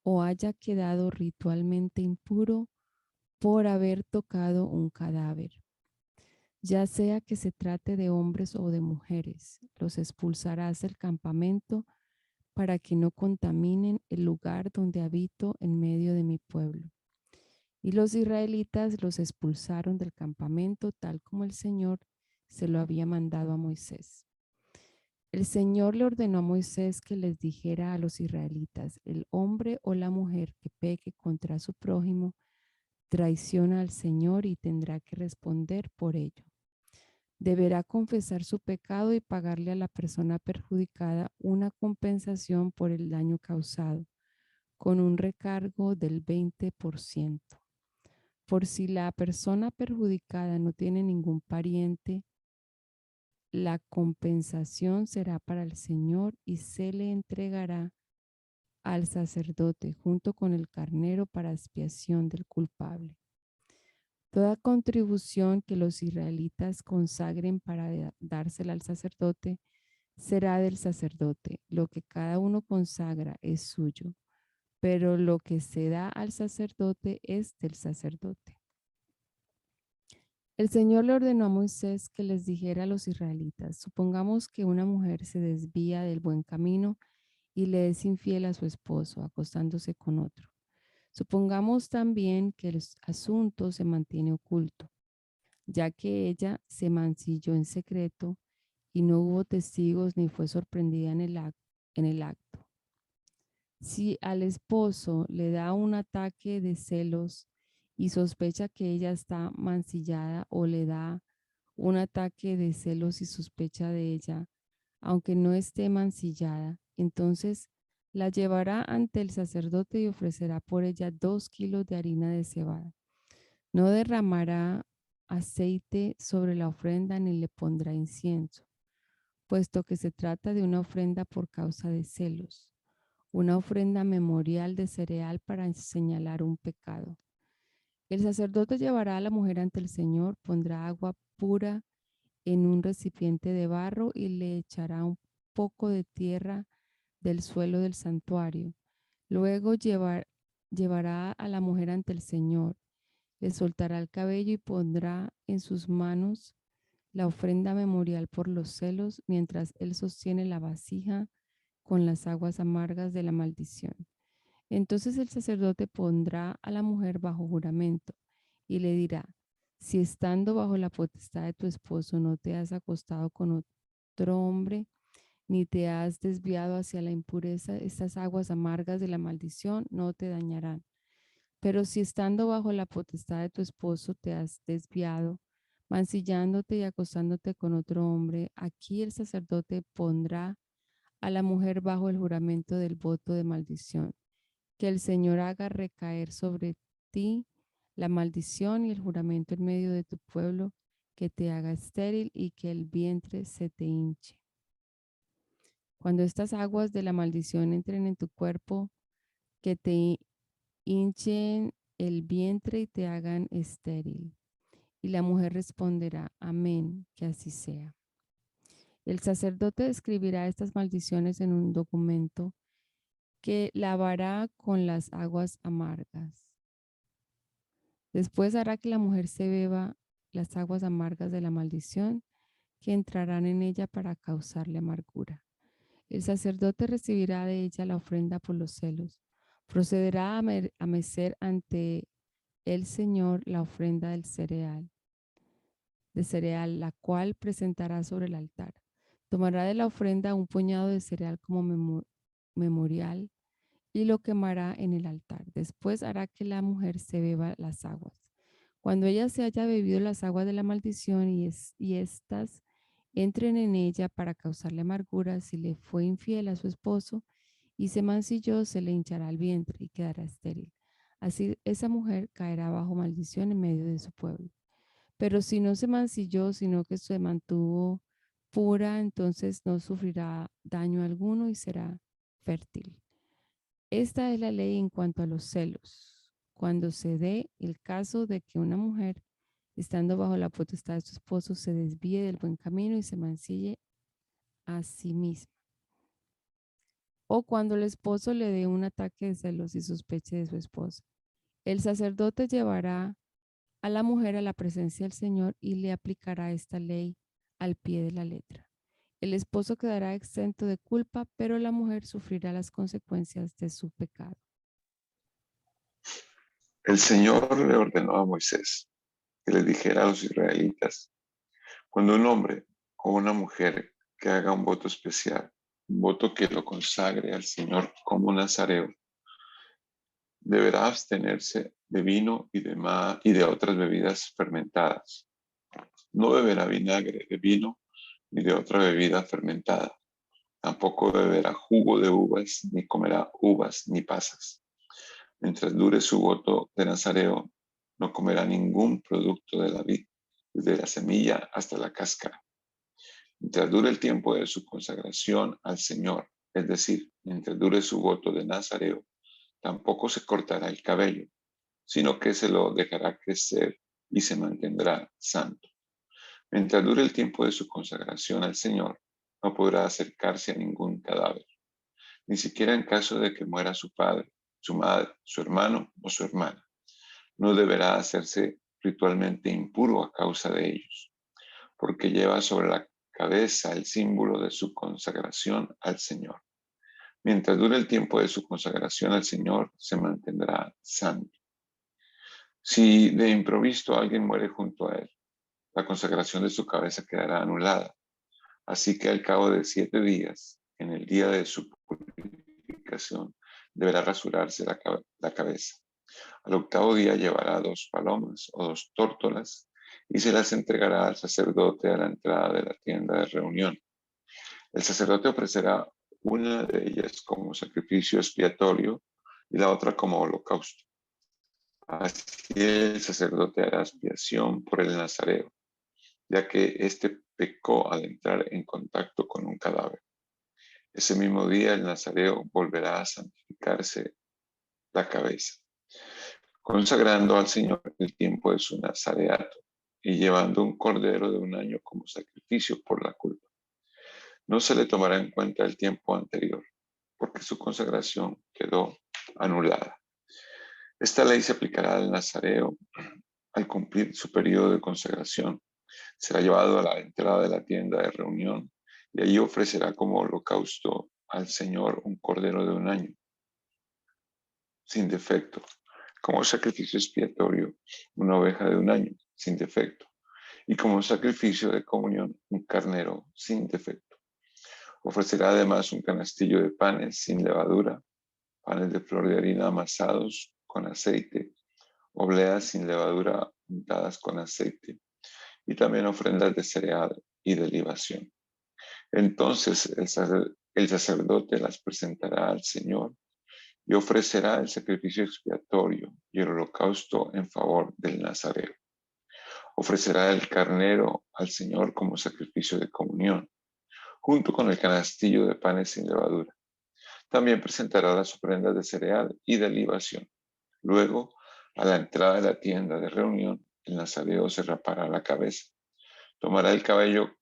o haya quedado ritualmente impuro por haber tocado un cadáver. Ya sea que se trate de hombres o de mujeres, los expulsarás del campamento para que no contaminen el lugar donde habito en medio de mi pueblo. Y los israelitas los expulsaron del campamento tal como el Señor se lo había mandado a Moisés. El Señor le ordenó a Moisés que les dijera a los israelitas, el hombre o la mujer que peque contra su prójimo traiciona al Señor y tendrá que responder por ello. Deberá confesar su pecado y pagarle a la persona perjudicada una compensación por el daño causado, con un recargo del 20%. Por si la persona perjudicada no tiene ningún pariente, la compensación será para el Señor y se le entregará al sacerdote junto con el carnero para expiación del culpable. Toda contribución que los israelitas consagren para dársela al sacerdote será del sacerdote. Lo que cada uno consagra es suyo, pero lo que se da al sacerdote es del sacerdote. El Señor le ordenó a Moisés que les dijera a los israelitas, supongamos que una mujer se desvía del buen camino y le es infiel a su esposo, acostándose con otro. Supongamos también que el asunto se mantiene oculto, ya que ella se mancilló en secreto y no hubo testigos ni fue sorprendida en el acto. Si al esposo le da un ataque de celos y sospecha que ella está mancillada o le da un ataque de celos y sospecha de ella, aunque no esté mancillada, entonces la llevará ante el sacerdote y ofrecerá por ella 2 kilos de harina de cebada. No derramará aceite sobre la ofrenda ni le pondrá incienso, puesto que se trata de una ofrenda por causa de celos, una ofrenda memorial de cereal para señalar un pecado. El sacerdote llevará a la mujer ante el Señor, pondrá agua pura en un recipiente de barro y le echará un poco de tierra del suelo del santuario. Luego llevará a la mujer ante el Señor, le soltará el cabello y pondrá en sus manos la ofrenda memorial por los celos, mientras él sostiene la vasija con las aguas amargas de la maldición. Entonces el sacerdote pondrá a la mujer bajo juramento y le dirá: si estando bajo la potestad de tu esposo no te has acostado con otro hombre, ni te has desviado hacia la impureza, estas aguas amargas de la maldición no te dañarán. Pero si estando bajo la potestad de tu esposo te has desviado, mancillándote y acostándote con otro hombre, aquí el sacerdote pondrá a la mujer bajo el juramento del voto de maldición. Que el Señor haga recaer sobre ti la maldición y el juramento en medio de tu pueblo, que te haga estéril y que el vientre se te hinche. Cuando estas aguas de la maldición entren en tu cuerpo, que te hinchen el vientre y te hagan estéril. Y la mujer responderá: amén, que así sea. El sacerdote escribirá estas maldiciones en un documento que lavará con las aguas amargas. Después hará que la mujer se beba las aguas amargas de la maldición que entrarán en ella para causarle amargura. El sacerdote recibirá de ella la ofrenda por los celos. Procederá a mecer ante el Señor la ofrenda del cereal, la cual presentará sobre el altar. Tomará de la ofrenda un puñado de cereal como memorial y lo quemará en el altar. Después hará que la mujer se beba las aguas. Cuando ella se haya bebido las aguas de la maldición y éstas entren en ella para causarle amargura, si le fue infiel a su esposo y se mancilló, se le hinchará el vientre y quedará estéril. Así esa mujer caerá bajo maldición en medio de su pueblo. Pero si no se mancilló, sino que se mantuvo pura, entonces no sufrirá daño alguno y será fértil. Esta es la ley en cuanto a los celos. Cuando se dé el caso de que una mujer, estando bajo la potestad de su esposo, se desvíe del buen camino y se mancille a sí misma. O cuando el esposo le dé un ataque de celos y sospeche de su esposa. El sacerdote llevará a la mujer a la presencia del Señor y le aplicará esta ley al pie de la letra. El esposo quedará exento de culpa, pero la mujer sufrirá las consecuencias de su pecado. El Señor le ordenó a Moisés que le dijera a los israelitas: cuando un hombre o una mujer que haga un voto especial, un voto que lo consagre al Señor como nazareo, deberá abstenerse de vino y de otras bebidas fermentadas. No beberá vinagre de vino ni de otra bebida fermentada. Tampoco beberá jugo de uvas, ni comerá uvas ni pasas. Mientras dure su voto de nazareo, no comerá ningún producto de la vid, desde la semilla hasta la cáscara. Mientras dure el tiempo de su consagración al Señor, es decir, mientras dure su voto de nazareo, tampoco se cortará el cabello, sino que se lo dejará crecer y se mantendrá santo. Mientras dure el tiempo de su consagración al Señor, no podrá acercarse a ningún cadáver, ni siquiera en caso de que muera su padre, su madre, su hermano o su hermana. No deberá hacerse ritualmente impuro a causa de ellos, porque lleva sobre la cabeza el símbolo de su consagración al Señor. Mientras dure el tiempo de su consagración al Señor, se mantendrá santo. Si de improviso alguien muere junto a él, la consagración de su cabeza quedará anulada. Así que al cabo de 7 días, en el día de su purificación, deberá rasurarse la cabeza. Al 8º día llevará 2 palomas o 2 tórtolas y se las entregará al sacerdote a la entrada de la tienda de reunión. El sacerdote ofrecerá una de ellas como sacrificio expiatorio y la otra como holocausto. Así el sacerdote hará expiación por el nazareo, ya que éste pecó al entrar en contacto con un cadáver. Ese mismo día el nazareo volverá a santificarse la cabeza, consagrando al Señor el tiempo de su nazareato y llevando un cordero de un año como sacrificio por la culpa. No se le tomará en cuenta el tiempo anterior, porque su consagración quedó anulada. Esta ley se aplicará al nazareo al cumplir su periodo de consagración. Será llevado a la entrada de la tienda de reunión y allí ofrecerá como holocausto al Señor un cordero de un año, sin defecto, como sacrificio expiatorio, una oveja de un año, sin defecto, y como sacrificio de comunión, un carnero sin defecto. Ofrecerá además un canastillo de panes sin levadura, panes de flor de harina amasados con aceite, obleas sin levadura untadas con aceite, y también ofrendas de cereal y de libación. Entonces el sacerdote las presentará al Señor y ofrecerá el sacrificio expiatorio y el holocausto en favor del nazareo. Ofrecerá el carnero al Señor como sacrificio de comunión, junto con el canastillo de panes sin levadura. También presentará las ofrendas de cereal y de libación. Luego, a la entrada de la tienda de reunión, el nazareo se rapará la cabeza. Tomará el cabello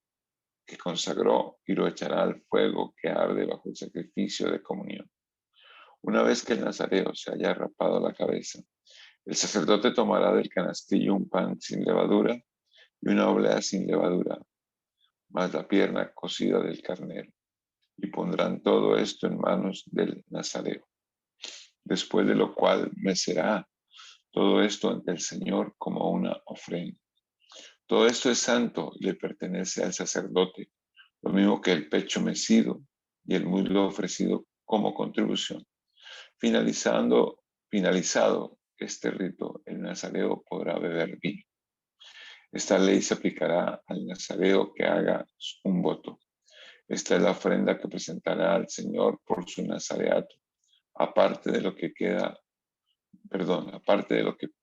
que consagró y lo echará al fuego que arde bajo el sacrificio de comunión. Una vez que el nazareo se haya rapado la cabeza, el sacerdote tomará del canastillo un pan sin levadura y una oblea sin levadura, más la pierna cocida del carnero, y pondrán todo esto en manos del nazareo. Después de lo cual mecerá todo esto ante el Señor como una ofrenda. Todo esto es santo y le pertenece al sacerdote, lo mismo que el pecho mecido y el muslo ofrecido como contribución. Finalizado este rito, el nazareo podrá beber vino. Esta ley se aplicará al nazareo que haga un voto. Esta es la ofrenda que presentará al Señor por su nazareato, aparte de lo que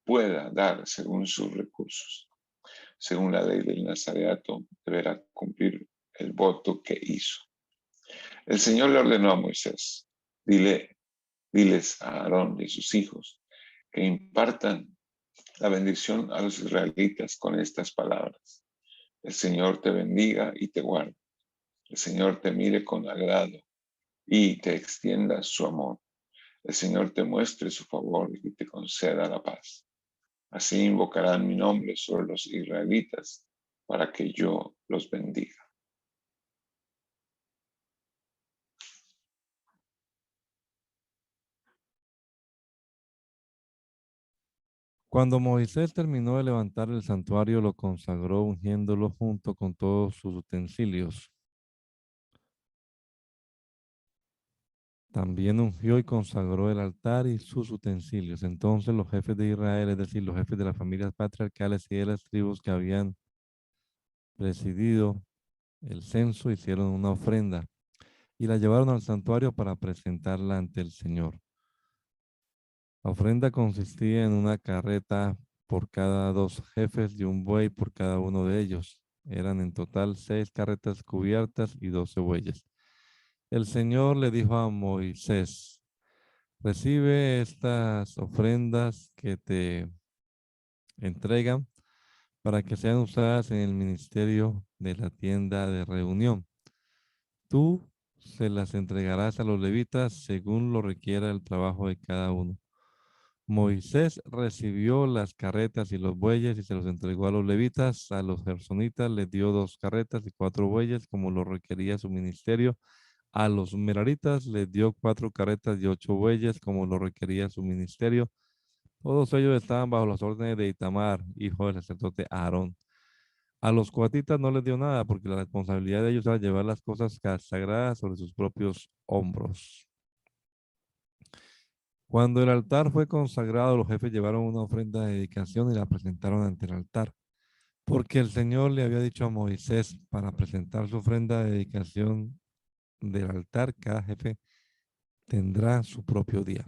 pueda dar según sus recursos. Según la ley del nazareato, deberá cumplir el voto que hizo. El Señor le ordenó a Moisés: diles a Aarón y a sus hijos que impartan la bendición a los israelitas con estas palabras: el Señor te bendiga y te guarde. El Señor te mire con agrado y te extienda su amor. El Señor te muestre su favor y te conceda la paz. Así invocarán mi nombre sobre los israelitas para que yo los bendiga. Cuando Moisés terminó de levantar el santuario, lo consagró ungiéndolo junto con todos sus utensilios. También ungió y consagró el altar y sus utensilios. Entonces los jefes de Israel, es decir, los jefes de las familias patriarcales y de las tribus que habían presidido el censo, hicieron una ofrenda y la llevaron al santuario para presentarla ante el Señor. La ofrenda consistía en una carreta por cada 2 jefes y un buey por cada uno de ellos. Eran en total 6 carretas cubiertas y 12 bueyes. El Señor le dijo a Moisés: recibe estas ofrendas que te entregan para que sean usadas en el ministerio de la tienda de reunión. Tú se las entregarás a los levitas según lo requiera el trabajo de cada uno. Moisés recibió las carretas y los bueyes y se los entregó a los levitas. A los gersonitas les dio 2 carretas y 4 bueyes como lo requería su ministerio. A los meraritas les dio 4 carretas y 8 bueyes como lo requería su ministerio. Todos ellos estaban bajo las órdenes de Itamar, hijo del sacerdote Aarón. A los coatitas no les dio nada porque la responsabilidad de ellos era llevar las cosas sagradas sobre sus propios hombros. Cuando el altar fue consagrado, los jefes llevaron una ofrenda de dedicación y la presentaron ante el altar, porque el Señor le había dicho a Moisés: para presentar su ofrenda de dedicación del altar, cada jefe tendrá su propio día.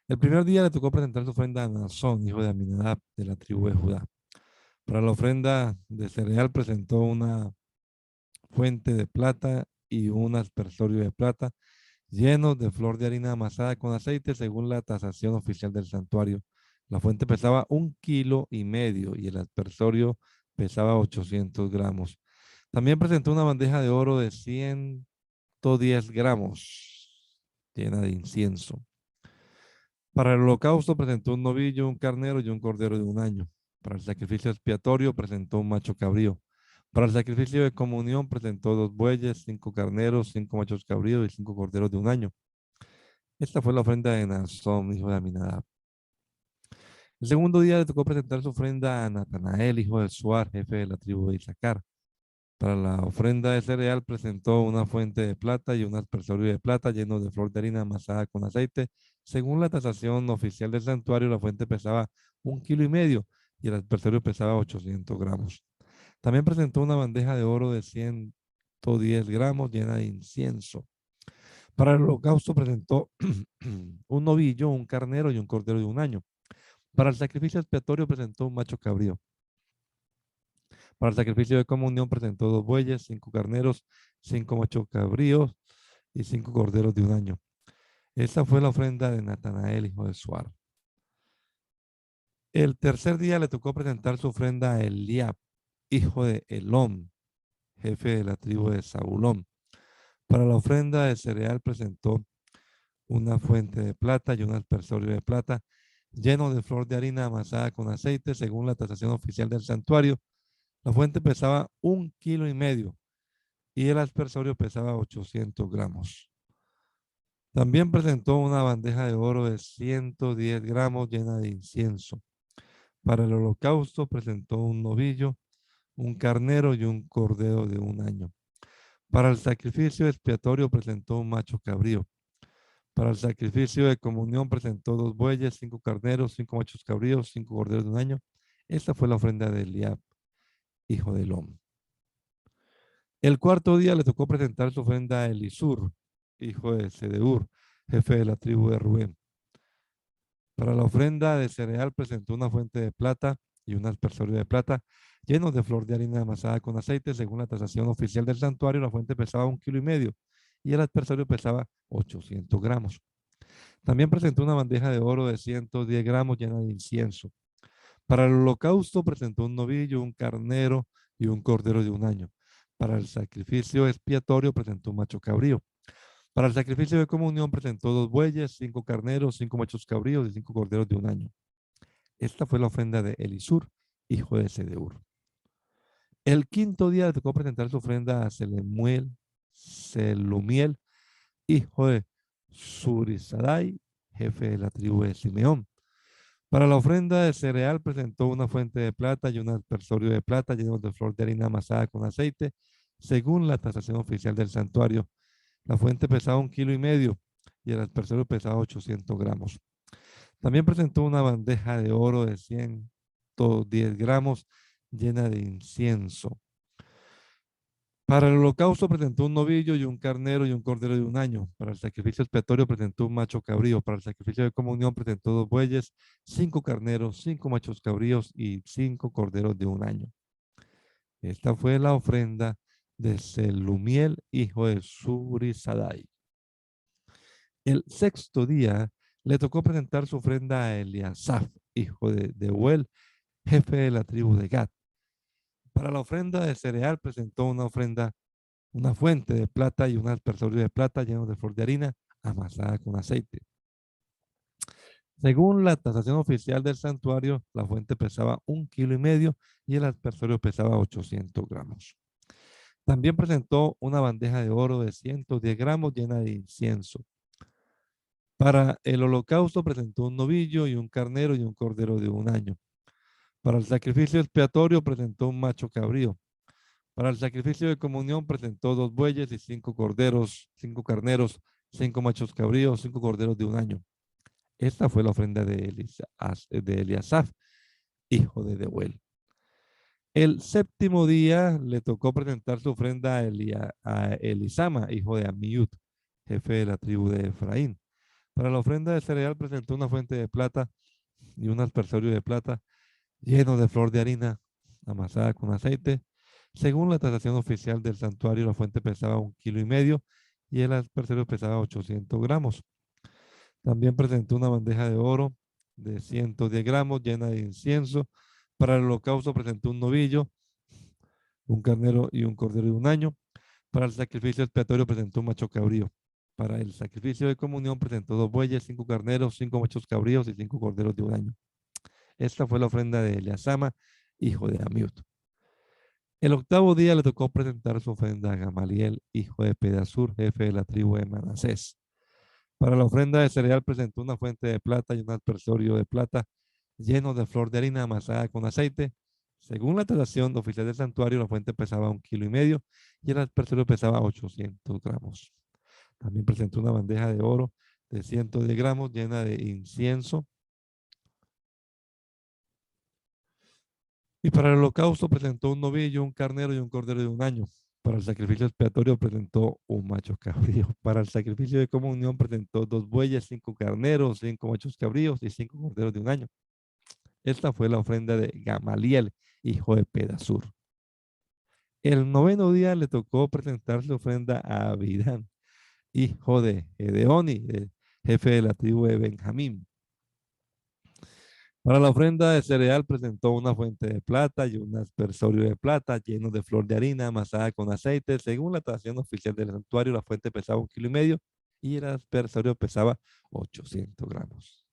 El primer día le tocó presentar su ofrenda a Naasón, hijo de Aminadab, de la tribu de Judá. Para la ofrenda de cereal presentó una fuente de plata y un aspersorio de plata llenos de flor de harina amasada con aceite según la tasación oficial del santuario. La fuente pesaba 1,5 kilos y el aspersorio pesaba 800 gramos. También presentó una bandeja de oro de 110 gramos llena de incienso. Para el holocausto presentó un novillo, un carnero y un cordero de un año. Para el sacrificio expiatorio presentó un macho cabrío. Para el sacrificio de comunión presentó 2 bueyes, 5 carneros, 5 machos cabríos y 5 corderos de un año. Esta fue la ofrenda de Naasón, hijo de Aminadab. El segundo día le tocó presentar su ofrenda a Natanael, hijo de Suar, jefe de la tribu de Isaacar. Para la ofrenda de cereal presentó una fuente de plata y un aspersorio de plata lleno de flor de harina amasada con aceite. Según la tasación oficial del santuario, la fuente pesaba 1,5 kilos y el aspersorio pesaba 800 gramos. También presentó una bandeja de oro de 110 gramos llena de incienso. Para el holocausto presentó un novillo, un carnero y un cordero de un año. Para el sacrificio expiatorio presentó un macho cabrío. Para el sacrificio de comunión presentó 2 bueyes, 5 carneros, 5 machos cabríos y 5 corderos de un año. Esa fue la ofrenda de Natanael, hijo de Suar. El tercer día le tocó presentar su ofrenda a Eliab, hijo de Elón, jefe de la tribu de Zabulón. Para la ofrenda de cereal presentó una fuente de plata y un aspersorio de plata lleno de flor de harina amasada con aceite según la tasación oficial del santuario. La fuente pesaba 1,5 kilos y el aspersorio pesaba 800 gramos. También presentó una bandeja de oro de 110 gramos llena de incienso. Para el holocausto presentó un novillo, un carnero y un cordero de un año. Para el sacrificio expiatorio presentó un macho cabrío. Para el sacrificio de comunión presentó 2 bueyes, 5 carneros, 5 machos cabríos, 5 corderos de un año. Esta fue la ofrenda de Eliab, hijo de Elón. El cuarto día le tocó presentar su ofrenda a Elisur, hijo de Sedeur, jefe de la tribu de Rubén. Para la ofrenda de cereal presentó una fuente de plata y un aspersorio de plata llenos de flor de harina amasada con aceite. Según la tasación oficial del santuario, la fuente pesaba 1,5 kilos y el aspersorio pesaba 800 gramos. También presentó una bandeja de oro de 110 gramos llena de incienso. Para el holocausto presentó un novillo, un carnero y un cordero de un año. Para el sacrificio expiatorio presentó un macho cabrío. Para el sacrificio de comunión presentó 2 bueyes, 5 carneros, 5 machos cabríos y 5 corderos de un año. Esta fue la ofrenda de Elisur, hijo de Sedeur. El quinto día le tocó presentar su ofrenda a Selumiel, hijo de Surisadai, jefe de la tribu de Simeón. Para la ofrenda de cereal presentó una fuente de plata y un aspersorio de plata lleno de flor de harina amasada con aceite, según la tasación oficial del santuario. La fuente pesaba 1,5 kilos y el aspersorio pesaba 800 gramos. También presentó una bandeja de oro de 110 gramos llena de incienso. Para el holocausto presentó un novillo y un carnero y un cordero de un año. Para el sacrificio expiatorio presentó un macho cabrío. Para el sacrificio de comunión presentó 2 bueyes, 5 carneros, 5 machos cabríos y 5 corderos de un año. Esta fue la ofrenda de Selumiel, hijo de Surisadai. El sexto día le tocó presentar su ofrenda a Eliasaf, hijo de Deuel, jefe de la tribu de Gad. Para la ofrenda de cereal presentó una fuente de plata y un aspersorio de plata lleno de flor de harina amasada con aceite. Según la tasación oficial del santuario, la fuente pesaba 1,5 kilos y el aspersorio pesaba 800 gramos. También presentó una bandeja de oro de 110 gramos llena de incienso. Para el holocausto presentó un novillo y un carnero y un cordero de un año. Para el sacrificio expiatorio presentó un macho cabrío. Para el sacrificio de comunión presentó 2 bueyes y 5 corderos, 5 carneros, 5 machos cabríos, 5 corderos de un año. Esta fue la ofrenda de Eliasaf, hijo de Deuel. El séptimo día le tocó presentar su ofrenda a Elisama, hijo de Amiud, jefe de la tribu de Efraín. Para la ofrenda de cereal presentó una fuente de plata y un aspersorio de plata lleno de flor de harina amasada con aceite. Según la tasación oficial del santuario, la fuente pesaba 1,5 kilos y el aspersorio pesaba 800 gramos. También presentó una bandeja de oro de 110 gramos llena de incienso. Para el holocausto presentó un novillo, un carnero y un cordero de un año. Para el sacrificio expiatorio presentó un macho cabrío. Para el sacrificio de comunión presentó 2 bueyes, 5 carneros, 5 machos cabríos y 5 corderos de un año. Esta fue la ofrenda de Eleazama, hijo de Amiud. El octavo día le tocó presentar su ofrenda a Gamaliel, hijo de Pedasur, jefe de la tribu de Manasés. Para la ofrenda de cereal presentó una fuente de plata y un aspersorio de plata lleno de flor de harina amasada con aceite. Según la tradición oficial del santuario, la fuente pesaba 1,5 kilos y el aspersorio pesaba 800 gramos. También presentó una bandeja de oro de 110 gramos llena de incienso. Y para el holocausto presentó un novillo, un carnero y un cordero de un año. Para el sacrificio expiatorio presentó un macho cabrío. Para el sacrificio de comunión presentó 2 bueyes, 5 carneros, 5 machos cabríos y 5 corderos de un año. Esta fue la ofrenda de Gamaliel, hijo de Pedasur. El noveno día le tocó presentar su ofrenda a Abidán, hijo de Gedeoni, jefe de la tribu de Benjamín. Para la ofrenda de cereal presentó una fuente de plata y un aspersorio de plata lleno de flor de harina amasada con aceite. Según la tradición oficial del santuario, la fuente pesaba 1,5 kilos y el aspersorio pesaba 800 gramos.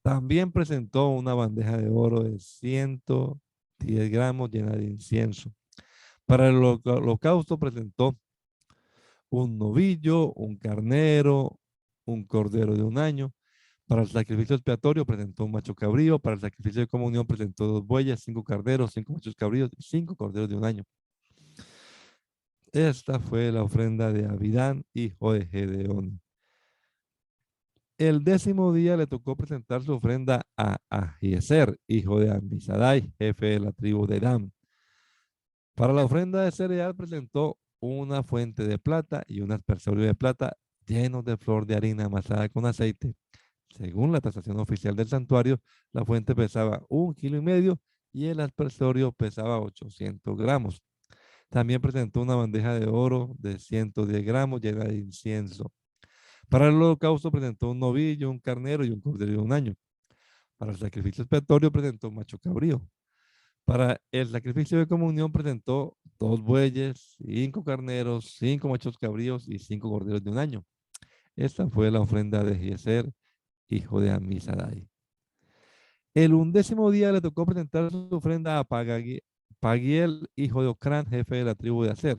También presentó una bandeja de oro de 110 gramos llena de incienso. Para el holocausto presentó un novillo, un carnero, un cordero de un año. Para el sacrificio expiatorio presentó un macho cabrío. Para el sacrificio de comunión presentó 2 bueyes, 5 carneros, 5 machos cabríos y 5 corderos de un año. Esta fue la ofrenda de Abidán, hijo de Gedeón. El 10º día le tocó presentar su ofrenda a Ahiezer, hijo de Amisadai, jefe de la tribu de Dan. Para la ofrenda de cereal presentó una fuente de plata y un aspersorio de plata llenos de flor de harina amasada con aceite. Según la tasación oficial del santuario, la fuente pesaba 1,5 kilos y el aspersorio pesaba 800 gramos. También presentó una bandeja de oro de 110 gramos llena de incienso. Para el holocausto presentó un novillo, un carnero y un cordero de un año. Para el sacrificio expiatorio presentó un macho cabrío. Para el sacrificio de comunión presentó 2 bueyes, 5 carneros, 5 machos cabríos y 5 corderos de un año. Esta fue la ofrenda de Eliezer, hijo de Amisadai. El 11º día le tocó presentar su ofrenda a Pagiel, hijo de Ocrán, jefe de la tribu de Aser.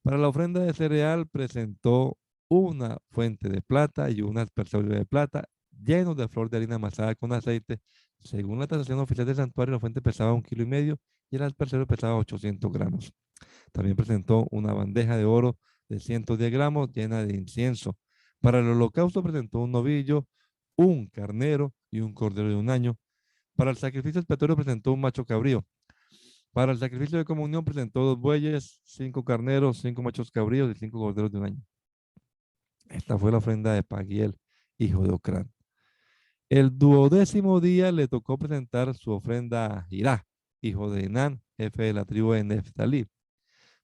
Para la ofrenda de cereal presentó una fuente de plata y un aspersorio de plata llenos de flor de harina amasada con aceite. Según la tasación oficial del santuario, la fuente pesaba 1,5 kilos y el aspersorio pesaba 800 gramos. También presentó una bandeja de oro de 110 gramos llena de incienso. Para el holocausto presentó un novillo, un carnero y un cordero de un año. Para el sacrificio expiatorio presentó un macho cabrío. Para el sacrificio de comunión presentó 2 bueyes, 5 carneros, 5 machos cabríos y 5 corderos de un año. Esta fue la ofrenda de Pagiel, hijo de Ocrán. El 12º día le tocó presentar su ofrenda a Jirá, hijo de Enán, jefe de la tribu de Neftalí.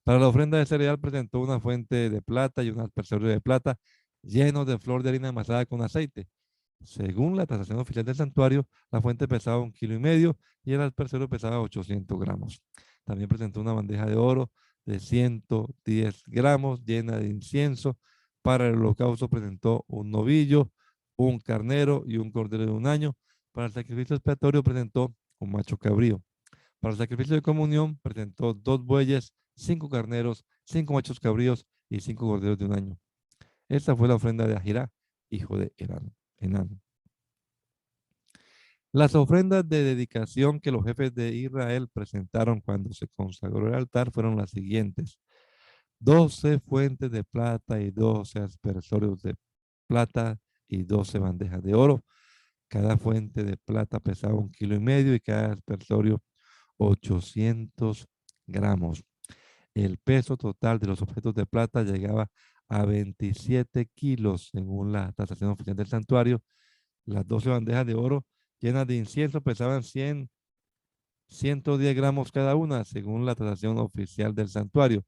Para la ofrenda de cereal presentó una fuente de plata y un aspersorio de plata llenos de flor de harina amasada con aceite. Según la tasación oficial del santuario, la fuente pesaba 1,5 kilos y el aspersorio pesaba 800 gramos. También presentó una bandeja de oro de 110 gramos llena de incienso. Para el holocausto presentó un novillo, un carnero y un cordero de un año. Para el sacrificio expiatorio presentó un macho cabrío. Para el sacrificio de comunión presentó 2 bueyes, 5 carneros, 5 machos cabríos y 5 corderos de un año. Esta fue la ofrenda de Ahirá, hijo de Enán. Las ofrendas de dedicación que los jefes de Israel presentaron cuando se consagró el altar fueron las siguientes: 12 fuentes de plata y 12 aspersorios de plata y 12 bandejas de oro. Cada fuente de plata pesaba 1,5 kilos y cada aspersorio 800 gramos. El peso total de los objetos de plata llegaba a 27 kilos según la tasación oficial del santuario. Las 12 bandejas de oro llenas de incienso pesaban 100 110 gramos cada una, según la tasación oficial del santuario.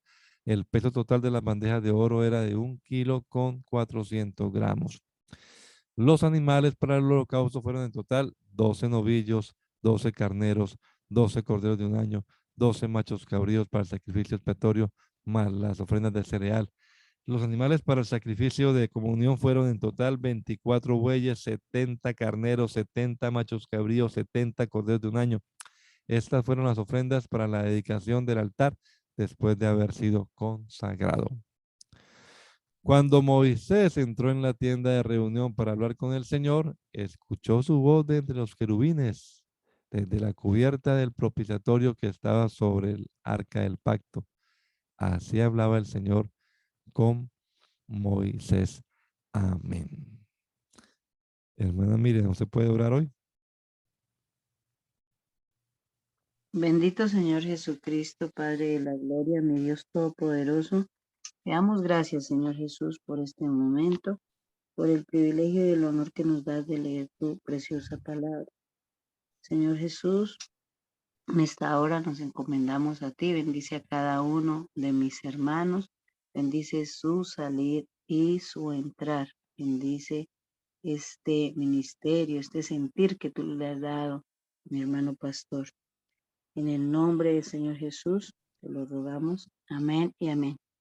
El peso total de las bandejas de oro era de 1 kilo con 400 gramos. Los animales para el holocausto fueron en total 12 novillos, 12 carneros, 12 corderos de un año, 12 machos cabríos para el sacrificio expiatorio, más las ofrendas de cereal. Los animales para el sacrificio de comunión fueron en total 24 bueyes, 70 carneros, 70 machos cabríos, 70 corderos de un año. Estas fueron las ofrendas para la dedicación del altar después de haber sido consagrado. Cuando Moisés entró en la tienda de reunión para hablar con el Señor, escuchó su voz de entre los querubines, desde la cubierta del propiciatorio que estaba sobre el arca del pacto. Así hablaba el Señor con Moisés. Amén. Hermana Miriam, ¿no se puede orar hoy? Bendito Señor Jesucristo, Padre de la gloria, mi Dios Todopoderoso. Te damos gracias, Señor Jesús, por este momento, por el privilegio y el honor que nos das de leer tu preciosa palabra. Señor Jesús, en esta hora nos encomendamos a ti. Bendice a cada uno de mis hermanos. Bendice su salir y su entrar. Bendice este ministerio, este sentir que tú le has dado, mi hermano pastor. En el nombre del Señor Jesús, te lo rogamos. Amén y amén.